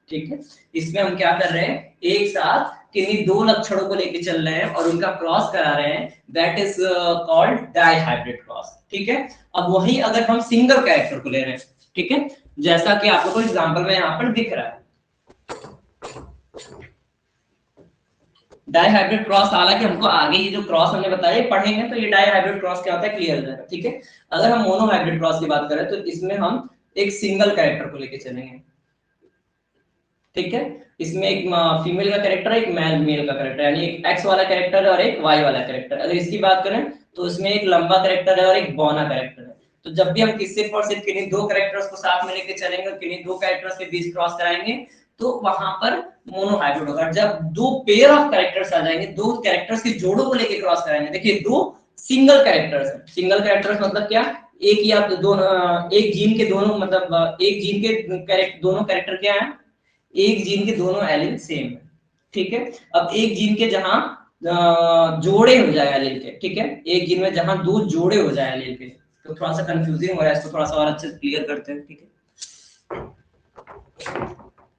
ठीक है। इसमें हम क्या कर रहे हैं, एक साथ किन्हीं दो लक्षणों को लेके चल रहे हैं और उनका क्रॉस करा रहे हैं, that is called dihybrid cross, ठीक है। अब वही अगर हम सिंगल कैरेक्टर को ले रहे हैं, ठीक है, जैसा कि आप लोगों को एग्जांपल में यहाँ पर दिख रहा है डाई हाइब्रिड क्रॉस। हालांकि हमको आगे ये जो क्रॉस हमने बताया पढ़ेंगे तो ये डाई हाइब्रिड क्रॉस क्या होता है क्लियर हो जाएगा, ठीक है। अगर हम मोनो हाइब्रिड क्रॉस की बात करें तो इसमें हम एक सिंगल कैरेक्टर को लेके चलेंगे, ठीक है। इसमें एक फीमेल का कैरेक्टर है, एक मेल का कैरेक्टर, यानी एक एक्स वाला कैरेक्टर है और एक वाई वाला कैरेक्टर। अगर इसकी बात करें तो इसमें एक लंबा कैरेक्टर है और एक बौना कैरेक्टर है। तो जब भी हम सिर्फ और सिर्फ किन्हीं दो कैरेक्टर्स को साथ में लेके चलेंगे और किन्हीं दो कैरेक्टर्स के बीच क्रॉस कराएंगे तो वहां पर मोनो हाइब्रिड होगा। जब दो पेयर ऑफ कैरेक्टर्स आ जाएंगे, दो कैरेक्टर्स के जोड़ों को लेके क्रॉस कराएंगे, देखिए दो सिंगल कैरेक्टर्स है। सिंगल कैरेक्टर्स मतलब क्या, एक या दोनों एक जीन के दोनों मतलब एक जीन के दोनों कैरेक्टर क्या है, एक जीन के दोनों एलील सेम है, ठीक है। अब एक जीन के जहां जोड़े हो जाए एलील के, ठीक है, एक जीन में जहां दो जोड़े हो जाए एलील के, तो थोड़ा सा कंफ्यूजिंग हो रहा है, इसको थोड़ा सा और अच्छे से क्लियर करते हैं, ठीक है,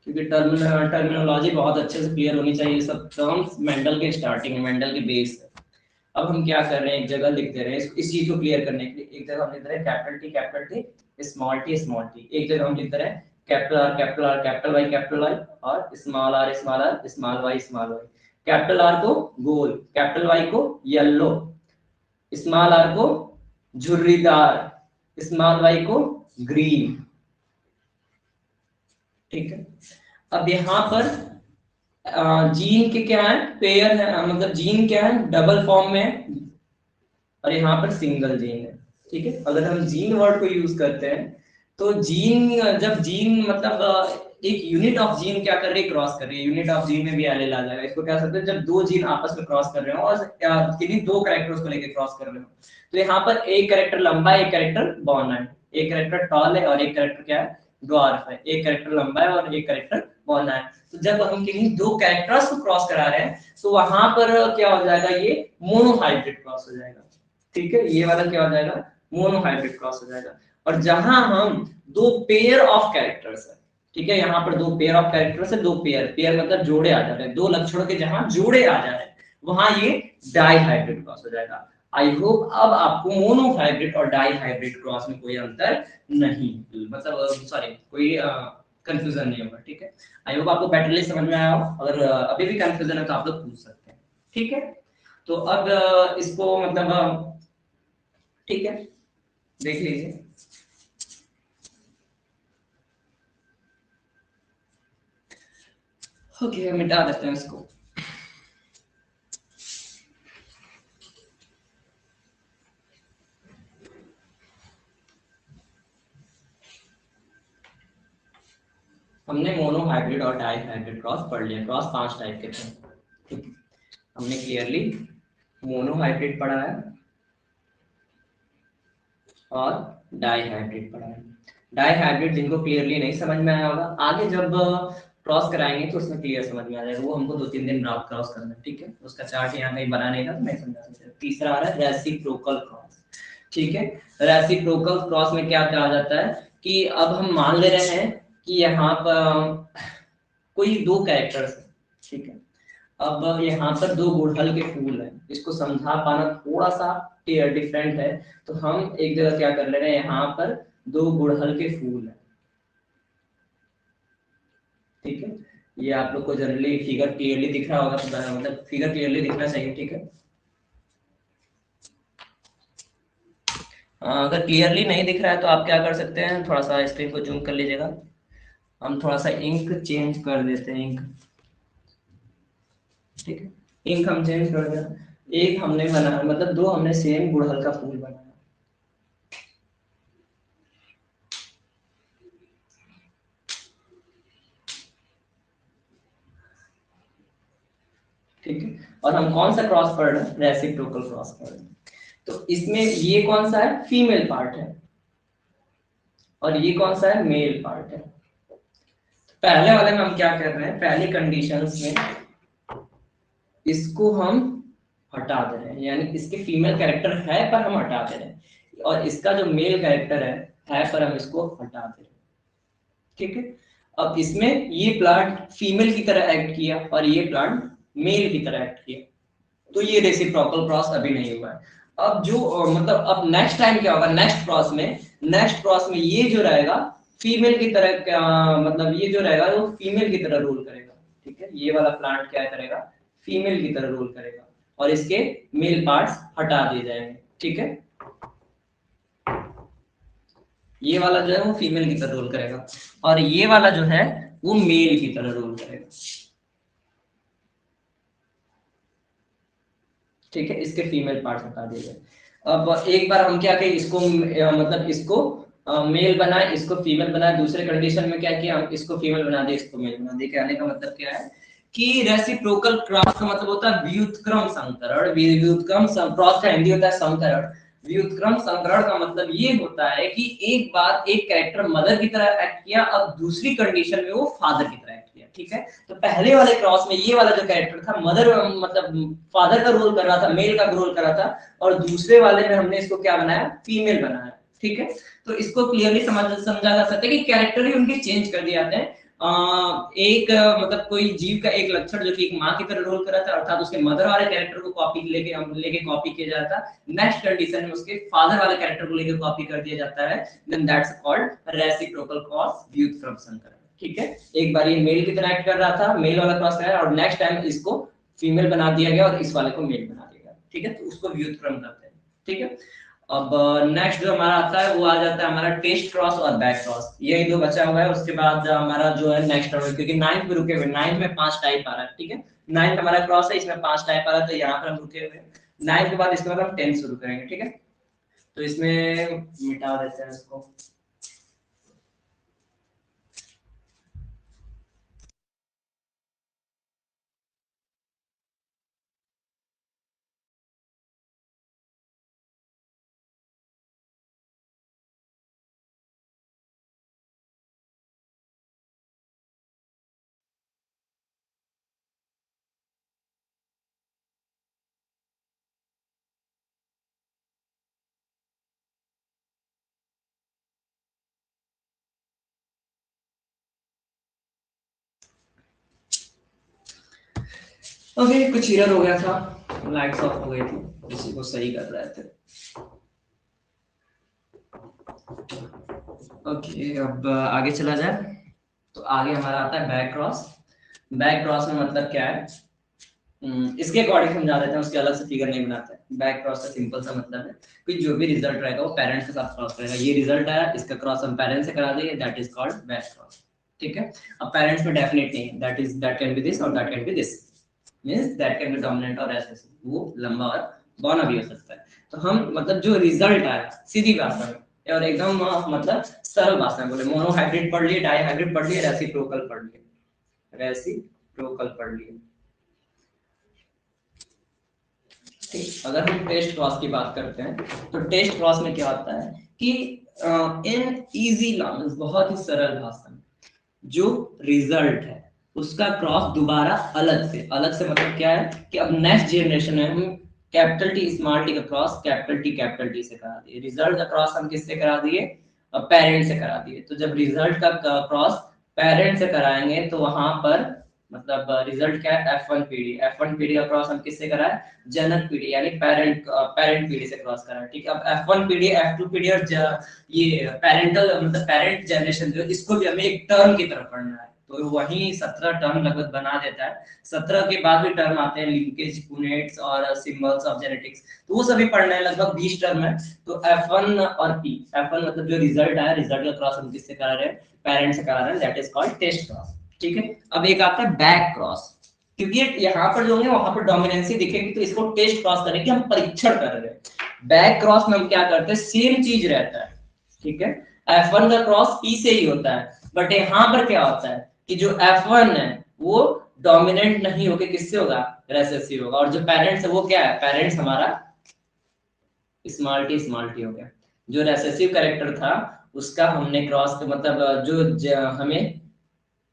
क्योंकि टर्मिनोलॉजी बहुत अच्छे से क्लियर होनी चाहिए। सब टर्म्स मेंडल के स्टार्टिंग है, मेंडल के बेस है। अब हम क्या कर रहे हैं, एक जगह लिख दे रहे हैं इस चीज को क्लियर करने के लिए। एक जगह हम लिख दे रहे हैं कैपिटल टी स्मॉल टी, एक जगह हम लिख दे रहे हैं कैपिटल वाई और small R small Y. Capital R को गोल, कैपिटल वाई को येलो, स्मॉल आर को झुर्रीदार, स्मॉल वाई को ग्रीन। ठीक है, अब यहाँ पर जीन के क्या है, पेयर है, मतलब जीन क्या है, डबल फॉर्म में है, और यहाँ पर सिंगल जीन है। ठीक है, अगर हम जीन वर्ड को यूज करते हैं तो जीन, जब जीन मतलब एक यूनिट ऑफ जीन क्या कर रही है, क्रॉस कर रही है, यूनिट ऑफ जीन में भी एल आ जाएगा। इसको क्या सकते हैं, जब दो जीन आपस में क्रॉस कर रहे हो और किन्हीं दो कैरेक्टर्स को लेकर क्रॉस कर रहे हो, तो यहाँ पर एक कैरेक्टर लंबा है, एक कैरेक्टर बॉर्न है, एक कैरेक्टर टॉल है और एक कैरेक्टर क्या है, ड्वार्फ है, एक कैरेक्टर लंबा है और एक कैरेक्टर बॉर्न है। तो जब हम किन्हीं दो कैरेक्टर्स को क्रॉस करा रहे हैं तो वहां पर क्या हो जाएगा, ये मोनोहाइब्रिड क्रॉस हो जाएगा। ठीक है, ये वाला क्या हो जाएगा, मोनोहाइब्रिड क्रॉस हो जाएगा। और जहां हम दो पेयर ऑफ कैरेक्टर्स है, ठीक है, यहाँ पर दो पेयर ऑफ कैरेक्टर्स है, दो पेयर मतलब जोड़े आ जा रहे हैं, दो लक्षणों के जहां जोड़े आ जा रहे हैं वहां ये डाइहाइब्रिड क्रॉस हो जाएगा। आई होप अब आपको मोनोहाइब्रिड और डाइहाइब्रिड क्रॉस में कोई अंतर नहीं, मतलब सॉरी कोई कंफ्यूजन नहीं होगा। ठीक है, आई होप आपको बेटरली समझ में आया हो। अगर अभी भी कंफ्यूजन है तो आप लोग पूछ सकते हैं। ठीक है, तो अब इसको मतलब ठीक है, देख लीजिए। ओके, मिटा देते हैं इसको। हमने मोनोहाइब्रिड और डाइहाइब्रिड क्रॉस पढ़ लिया। क्रॉस 5 टाइप के थे, ठीक है, हमने क्लियरली मोनोहाइब्रिड पढ़ा है और डाइहाइब्रिड पढ़ा है। डाइहाइब्रिड जिनको क्लियरली नहीं समझ में आया होगा, आगे जब क्रॉस कराएंगे तो उसमें क्लियर समझ में आ जाएगा, वो हमको 2-3 दिन बाद क्रॉस करना है। ठीक है, उसका चार्ट यहाँ कहीं बनाने का तो मैं समझा सकता हूँ। तीसरा आ रहा है रेसिप्रोकल क्रॉस। ठीक है, रेसिप्रोकल क्रॉस में क्या कहा जाता है कि अब हम मान ले रहे हैं कि यहाँ पर कोई दो कैरेक्टर्स है, ठीक है, अब यहाँ पर दो गुड़हल के फूल हैं, इसको समझा पाना थोड़ा सा डिफरेंट है। तो हम एक जगह क्या कर ले रहे हैं, यहाँ पर दो गुड़हल के फूल हैं। ठीक है, ये आप लोग को जनरली फिगर क्लियरली दिख रहा होगा, मतलब फिगर क्लियरली दिखना चाहिए। ठीक है, अगर क्लियरली नहीं दिख रहा है तो आप क्या कर सकते हैं, थोड़ा सा स्क्रीन को जूम कर लीजिएगा। हम थोड़ा सा इंक चेंज कर देते हैं, इंक। ठीक है, इंक हम चेंज कर दें। एक हमने बनाया, मतलब दो हमने सेम गुड़हल का फूल बनाया। ठीक है, और हम कौन सा क्रॉस पढ़ रहे हैं, रेसिप्रोकल क्रॉस पढ़ रहे हैं। तो इसमें ये कौन सा है, फीमेल पार्ट है, और ये कौन सा है, मेल पार्ट है। पहले वाले में हम क्या कर रहे हैं, पहली कंडीशंस में इसको हम हटा दे रहे हैं, यानी इसके फीमेल कैरेक्टर है पर हम हटा दे रहे हैं, और इसका जो मेल कैरेक्टर है पर हम इसको हटा दे रहे हैं। ठीक है, अब इसमें ये प्लांट फीमेल की तरह एक्ट किया और ये प्लांट मेल की तरह एक्ट किया, तो ये रेसिप्रोकल क्रॉस अभी नहीं हुआ है। अब जो मतलब अब नेक्स्ट टाइम क्या होगा, नेक्स्ट क्रॉस में ये जो रहेगा फीमेल की तरह, मतलब ये जो रहेगा वो फीमेल की तरह रोल करेगा। ठीक है, ये वाला प्लांट क्या करेगा, फीमेल की तरह रोल करेगा, और इसके मेल पार्ट्स हटा दिए जाएंगे। ठीक है, ये वाला जो है वो फीमेल की तरह रोल करेगा, और ये वाला जो है वो मेल की तरह रोल करेगा। ठीक है, इसके फीमेल पार्ट हटा दिए गए। अब एक बार हम क्या कहें, इसको मतलब इसको मेल बनाए, इसको फीमेल बनाए। दूसरे कंडीशन में क्या किया, हम इसको फीमेल बना दिए, इसको मेल बना दिए। कहने का मतलब क्या है कि रेसिप्रोकल क्रॉस का मतलब होता है व्युत्क्रम संकरण। व्युत्क्रम क्रॉस का हिंदी होता है संकरण। व्युत्क्रम संकरण का मतलब ये होता है कि एक बार एक कैरेक्टर मदर की तरह एक्ट किया, अब दूसरी कंडीशन में वो फादर की तरह एक्ट किया। ठीक है, तो पहले वाले क्रॉस में ये वाला जो कैरेक्टर था मदर मतलब फादर का रोल कर रहा था, मेल का रोल कर रहा था, और दूसरे वाले में हमने इसको क्या बनाया, फीमेल बनाया। ठीक है, तो इसको क्लियरली समझा जा सकता है कि कैरेक्टर ही उनके चेंज कर दिए जाते हैं। एक मतलब कोई जीव का एक लक्षण जो कि एक माँ की तरह रोल कर रहा था, अर्थात उसके मदर वाले कैरेक्टर को कॉपी लेके कॉपी किया जाता है, नेक्स्ट कंडीशन में उसके फादर वाले कैरेक्टर को लेके कॉपी कर दिया जाता है, then that's called reciprocal cross viewed from संकरण। ठीक है, एक बार ये मेल की तरह एक्ट कर रहा था, मेल वाला क्रॉस है, और नेक्स्ट टाइम इसको फीमेल बना दिया गया और इस वाले को मेल बना दिया गया। ठीक है, तो उसको व्युत्क्रम कहते हैं। ठीक है, अब नेक्स्ट जो हमारा आता है वो आ जाता है हमारा टेस्ट क्रॉस और बैक क्रॉस, यही दो बचा हुआ है। उसके बाद हमारा जो है नेक्स्ट है, क्योंकि नाइन्थ में रुके हुए, नाइन्थ में 5 टाइप आ रहा है। ठीक है, नाइन्थ हमारा क्रॉस है, इसमें 5 टाइप आ रहा है, तो यहाँ पर हम रुके हुए हैं। नाइन्थ के बाद इसके बाद हम 10 शुरू करेंगे। ठीक है, तो इसमें मिटा देते हैं इसको। ओके, कुछ एरर हो गया था, लाइट्स ऑफ हो गई थी, इसी को सही कर रहे थे। ओके, अब आगे चला जाए। तो आगे हमारा आता है बैक क्रॉस। बैक क्रॉस में मतलब क्या है, इसके अकॉर्डिंग समझा देते हैं, उसके अलग से फिगर नहीं बनाते हैं। बैक क्रॉस का सिंपल सा मतलब है कि जो भी रिजल्ट रहेगा वो पेरेंट्स के साथ क्रॉस करेगा। ये रिजल्ट है, इसका क्रॉस हम पेरेंट्स से करा देंगे, that is called back cross. ठीक है, अब पेरेंट्स में डेफिनेट नहीं है, दैट कैन बी दिस और that can be this, means that can be dominant और रेसेसिव, वो लंबा और बौना भी हो सकता है। तो हम मतलब जो रिजल्ट आया सीधी भाषा में और एकदम मतलब सरल भाषा में बोले, मोनोहाइब्रिड पढ़ लिए, डाइहाइब्रिड पढ़ लिए, रेसिप्रोकल पढ़ लिए, रेसिप्रोकल पढ़ लिए। ठीक, अगर हम टेस्ट क्रॉस की बात करते हैं तो टेस्ट क्रॉस में क्या होता है कि इन इजी लैंग्वेज, बहुत ही सरल भाषा में, जो रिजल्ट है उसका क्रॉस दोबारा अलग से मतलब क्या है कि अब नेक्स्ट जनरेशन में हम कैपिटल टी स्मॉल टी का क्रॉस कैपिटल टी से करा दिए, रिजल्ट का क्रॉस हम किससे करा दिए, पेरेंट से करा दिए। तो जब रिजल्ट का क्रॉस पेरेंट से कराएंगे तो वहां पर मतलब रिजल्ट क्या है, F1 पीढ़ी, F1 पीढ़ी का क्रॉस हम किससे कराए, जनक पीढ़ी यानी पेरेंट पीढ़ी से क्रॉस कराए। ठीक है, अब F1 पीढ़ी, F2 पीढ़ी और ये पेरेंटल मतलब पेरेंट जनरेशन जो, इसको भी हमें एक टर्म की तरफ पढ़ना है। तो वही 17 टर्म लगभग बना देता है। 17 के बाद भी टर्म आते हैं, लिंकेज, पुनेट्स और सिंबल्स ऑफ जेनेटिक्स, तो वो सभी पढ़ना है, लगभग 20 टर्म है। तो F1 और P, F1 मतलब जो रिजल्ट आया, रिजल्ट का क्रॉस हम किससे करा रहे हैं, पेरेंट से करा रहे हैं, that is called test cross. ठीक है, अब एक आता है बैक क्रॉस, क्योंकि यहाँ पर जो है वहां पर डोमिनेंसी दिखेगी, तो इसको टेस्ट क्रॉस करने की हम परीक्षण कर रहे हैं। बैक क्रॉस में हम क्या करते हैं, सेम चीज रहता है। ठीक है, F1 का क्रॉस P से ही होता है, बट यहाँ पर क्या होता है कि जो F1 है वो डोमिनेंट नहीं होके किससे होगा, रेसेसिव होगा, और जो पेरेंट्स है वो क्या है, पेरेंट्स हमारा स्मॉल टी हो गया। जो रेसेसिव कैरेक्टर था उसका हमने क्रॉस मतलब हमें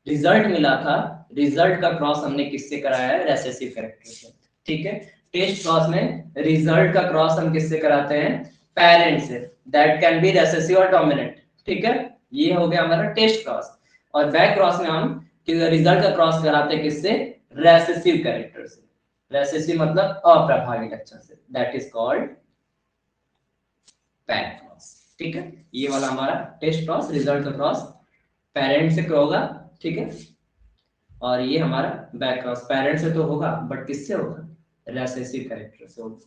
रिजल्ट मिला था, रिजल्ट का क्रॉस हमने किससे कराया है, रेसेसिव कैरेक्टर से। ठीक है, टेस्ट क्रॉस में रिजल्ट का क्रॉस हम किससे कराते हैं, पेरेंट से, दैट कैन बी रेसेसिव और डोमिनेंट। ठीक है, ये हो गया हमारा टेस्ट क्रॉस। और बैक क्रॉस में हम रिजल्ट का क्रॉस कराते हैं किससे, रेसेसिव कैरेक्टर से, रेसेसिव मतलब अप्रभावी लक्षण से, that is called back cross. ठीक है, ये वाला हमारा टेस्ट क्रॉस, रिजल्ट का क्रॉस पेरेंट से होगा। ठीक है, और ये हमारा बैक क्रॉस पेरेंट से तो होगा बट किससे होगा, रेसेसिव कैरेक्टर से होगा।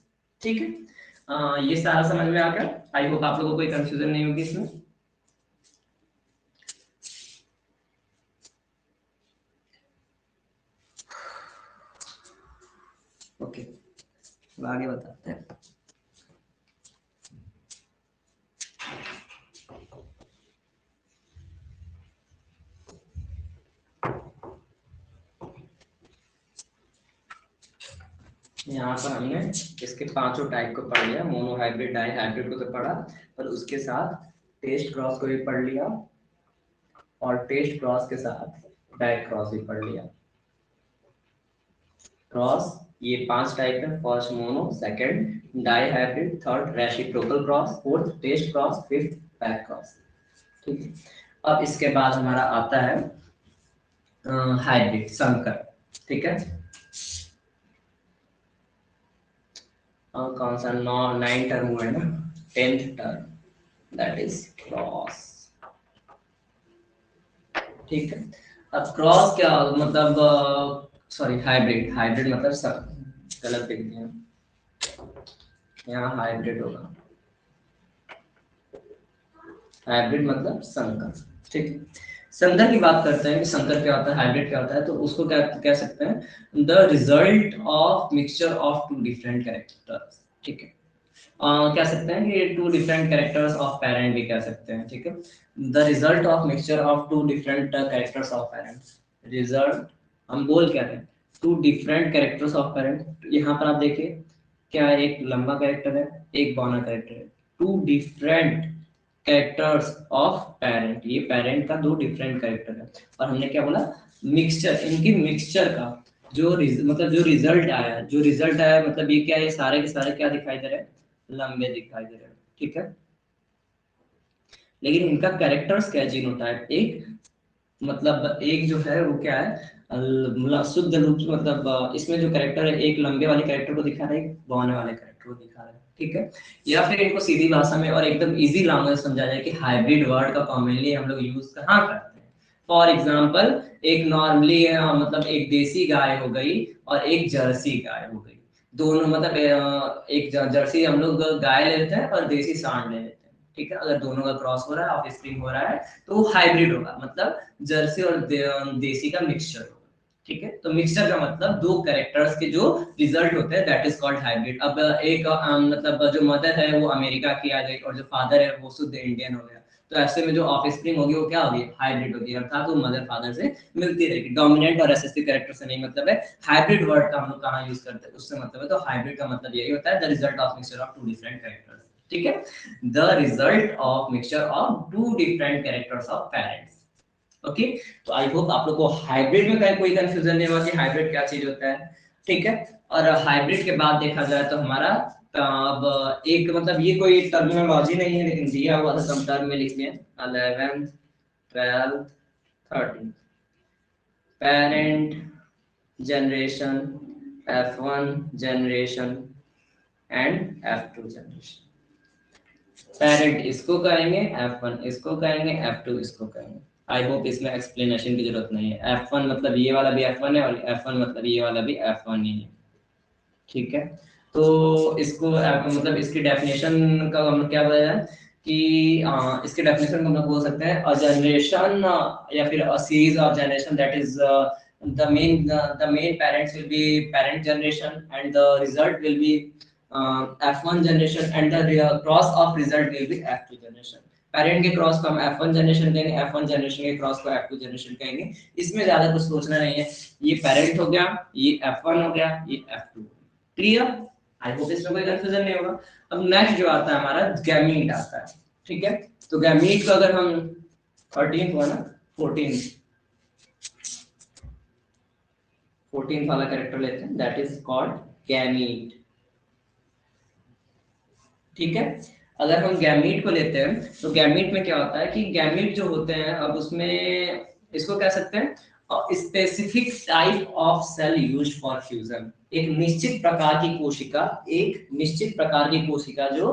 ठीक है, ये सारा समझ में आ गया। आई होप आप लोगों को कोई कंफ्यूजन नहीं होगी इसमें। ओके, आगे बताते हैं। यहाँ पर हमने इसके पांचों टाइप को पढ़ लिया, मोनो हाइब्रिड, डाई हाइब्रिड को तो पढ़ा, पर उसके साथ टेस्ट क्रॉस को भी पढ़ लिया, और टेस्ट क्रॉस के साथ बैक क्रॉस भी पढ़ लिया। क्रॉस ये 5 टाइप है, first mono, second dihybrid, third reciprocal cross, fourth test cross, fifth back cross. ठीक है, अब इसके बाद हमारा आता है हाइब्रिड, संकर, ठीक है। कौन सा 9 टर्म हुआ है ना, 10th term, that is cross, ठीक है। अब क्रॉस क्या मतलब, सॉरी हाइब्रिड, हाइब्रिड मतलब सब गलत लिख दिया, यहाँ हाइब्रिड होगा, हाइब्रिड मतलब संकर, ठीक है। संकर की बात करते हैं कि संकर क्या होता है, हाइब्रिड क्या होता है, तो उसको क्या कह सकते हैं, the result of mixture of two different characters, ठीक है। कह सकते हैं कि two different characters of parent भी कह सकते हैं, ठीक है। The result of mixture of two different characters of parents, result, हम बोल क्या रहे हैं, two different characters of parent. यहाँ पर आप देखिए क्या है, एक लंबा कैरेक्टर है, एक बौना कैरेक्टर है, two different characters of parent, ये पेरेंट का दो डिफरेंट कैरेक्टर है, और हमने क्या बोला, मिक्सचर, इनकी मिक्सचर का जो मतलब जो रिजल्ट आया, जो रिजल्ट आया मतलब ये क्या है, ये सारे के सारे क्या दिखाई दे रहे हैं, लंबे दिखाई दे रहे हैं, ठीक है। लेकिन इनका कैरेक्टर्स क्या चीज होता है, एक मतलब एक जो है वो क्या है, मतलब शुद्ध रूप से मतलब इसमें जो कैरेक्टर है, एक लंबे वाले कैरेक्टर को दिखा रहा है, एक बौने वाले कैरेक्टर को दिखा रहा है, ठीक है। या फिर इनको सीधी भाषा में और एकदम इजी लैंग्वेज समझा जाए कि हाइब्रिड वर्ड का कॉमनली हम लोग यूज कहाँ करते हैं। फॉर एग्जाम्पल, एक नॉर्मली मतलब एक देसी गाय हो गई और एक जर्सी गाय हो गई, दोनों मतलब एक जर्सी हम लोग गाय लेते हैं और देसी सांड ले लेते हैं, ठीक है। अगर दोनों का क्रॉस हो रहा है, ऑफ स्प्रिंग हो रहा है, तो वो हाइब्रिड होगा, मतलब जर्सी और देसी का मिक्सचर होगा, ठीक है। तो मिक्सचर का मतलब दो कैरेक्टर्स के जो रिजल्ट होते हैं, दैट इज कॉल्ड हाइब्रिड। अब एक मतलब जो मदर है वो अमेरिका की आ गई और जो फादर है वो शुद्ध इंडियन हो गया, तो ऐसे में जो ऑफ स्प्रिंग होगी वो क्या होगी, हाइब्रिड होगी, अर्थात वो मदर फादर से मिलती रहेगी। डोमिनेंट और रेसेसिव कैरेक्टर से नहीं मतलब है। हाइब्रिड वर्ड का हम लोग कहाँ यूज करते हैं, उससे मतलब है, तो हाइब्रिड का मतलब यही होता है, the result of mixture of two different characters, ठीक है। The result of mixture of two different characters of parents, okay. तो आई होप आप लोग को हाइब्रिड में कोई कंफ्यूजन नहीं हुआ कि हाइब्रिड क्या चीज होता है, ठीक है। और हाइब्रिड के बाद देखा जाए तो हमारा अब एक मतलब ये कोई टर्मिनोलॉजी नहीं है, लेकिन दिया हुआ था कम टर्म में लिखने, 11th 12th 13th, parent generation, F1 generation and F2 generation. Parent इसको कहेंगे, F1 इसको कहेंगे, F2 इसको कहेंगे। आई होप इसमें एक्सप्लेनेशन की जरूरत नहीं है। F1 मतलब ये वाला भी F1 है और F1 मतलब ये वाला भी F1 ही है, ठीक है। तो इसको मतलब इसकी डेफिनेशन का हम लोग क्या बोला जाए कि इसके डेफिनेशन को हम लोग बोल सकते हैं, अ जनरेशन या फिर a series of generation, that is the main parents will be parent generation and the result will be F1 generation and the cross of result will be F2 generation। Parent के cross को हम F1 generation कहेंगे, F1 generation के cross को F2 generation कहेंगे। इसमें ज्यादा कुछ सोचना नहीं है, ये पेरेंट हो गया, ये F1 हो गया, ये F2, क्लियर। आई होप इसमें कोई कंफ्यूजन नहीं होगा। अब नेक्स्ट जो आता है हमारा गैमीट आता है, ठीक है। तो गैमीट को अगर हम 13th हुआ ना, 14th वाला कैरेक्टर लेते हैं, दैट इज कॉल्ड गैमीट, ठीक है। अगर हम गैमीट को लेते हैं तो गैमीट में क्या होता है कि गैमीट जो होते हैं, अब उसमें इसको कह सकते हैं specific type of cell use for fusion, एक निश्चित प्रकार की कोशिका, एक निश्चित प्रकार की कोशिका जो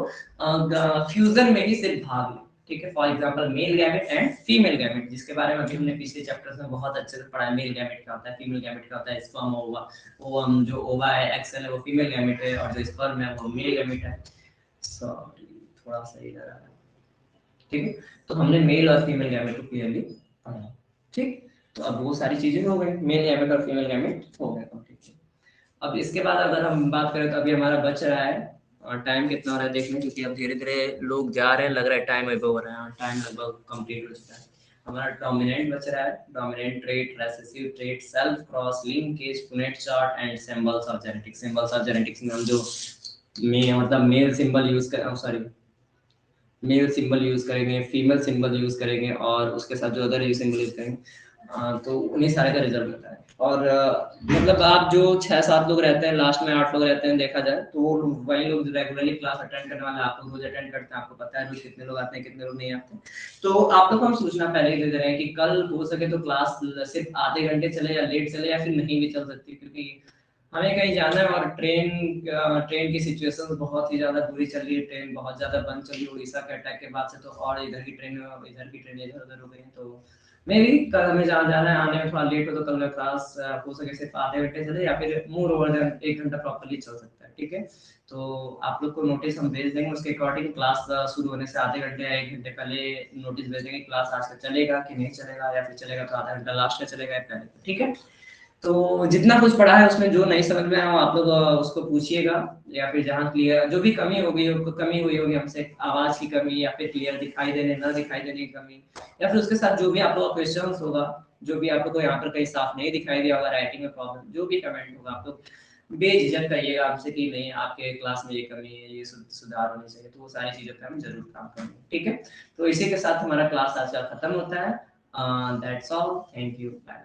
फ्यूजन में ही सिर्फ भाग ले, ठीक है। For example male gamete and female gamete, जिसके बारे में अभी हमने पिछले चैप्टर्स में बहुत अच्छे से पढ़ा है। मेल गैमेट क्या होता है, फीमेल गैमेट क्या होता है, स्पर्म ओवा, ओवम जो ओवा है, एक्सेल है, वो फीमेल गैमेट है, और जो स्पर्म है वो मेल गैमेट है। सॉरी, थोड़ा सा इधर आ रहा है, ठीक है। तो हमने मेल और फीमेल गैमेट को क्लियरली पढ़ा, ठीक। तो अब वो सारी चीजें हो गई, मेल गैमेट और फीमेल गैमेट हो गए कंप्लीट। अब इसके बाद अगर हम बात करें तो अभी हमारा बच रहा है, और टाइम कितना हो रहा है देखने, क्योंकि अब धीरे धीरे लोग जा रहे हैं, लग रहा है टाइम अभी हो रहा है, टाइम लगभग कंप्लीट हो चुका है। हमारा डोमिनेंट बच रहा है, dominant trait, recessive trait, self cross, linkage, Punnett chart and symbols of genetics. Symbols of genetics में हम जो मतलब मेल सिंबल यूज कर, सॉरी, मेल सिंबल यूज करेंगे, फीमेल सिंबल यूज करेंगे, और उसके साथ जो अदर सिंबल यूज करेंगे। तो उन्हीं सारे का रिजल्ट होता है। और मतलब आप जो 6-7 लोग रहते हैं, लास्ट में 8 लोग रहते हैं देखा जाए, तो वो वही लोग रेगुलरली क्लास अटेंड करने वाले, आप लोग रोज अटेंड करते हैं, आपको पता है रोज कितने लोग आते हैं कितने लोग नहीं आते। तो आप लोग को हम सूचना पहले ही दे दे रहे हैं कि कल हो सके तो क्लास सिर्फ आधे घंटे चले या लेट चले या फिर नहीं भी चल सकती, क्योंकि हमें कहीं जाना है और ट्रेन की सिचुएशन बहुत ही ज्यादा बुरी चल रही है, ट्रेन बहुत ज्यादा बंद चल रही है, उड़ीसा के अटैक के बाद से तो और इधर की ट्रेन इधर उधर हो गई है। तो मे भी कल हमें जहाँ जाना है आने में थोड़ा लेट हो, तो कल मेरा क्लास हो सके सिर्फ आधे घंटे चले या फिर मोर ओवर देन 1 घंटा प्रॉपर्ली चल सकता है, ठीक है। तो आप लोग को नोटिस हम भेज देंगे, उसके अकॉर्डिंग क्लास शुरू होने से आधे घंटे या 1 घंटे पहले नोटिस भेज देंगे क्लास आज का चलेगा कि नहीं चलेगा, या फिर चलेगा तो आधा घंटा लास्ट में चलेगा या पहले, ठीक है। तो जितना कुछ पढ़ा है उसमें जो नहीं समझ में आया आप लोग उसको पूछिएगा, या फिर जहाँ क्लियर जो भी कमी हुई होगी हमसे, आवाज की कमी या फिर क्लियर दिखाई देने न दिखाई देने की कमी, या फिर उसके साथ जो भी आप लोग का क्वेश्चन होगा, जो भी आप लोग को यहाँ पर कहीं साफ नहीं दिखाई दिया होगा, राइटिंग में प्रॉब्लम, जो भी कमेंट होगा आप लोग बेझिझक कहिएगा हमसे कि नहीं आपके क्लास में ये कमी है, ये सुधार होनी चाहिए, तो वो सारी चीजों पे हम जरूर काम करेंगे, ठीक है। तो इसी के साथ हमारा क्लास आज का खत्म होता है। That's all, thank you, bye.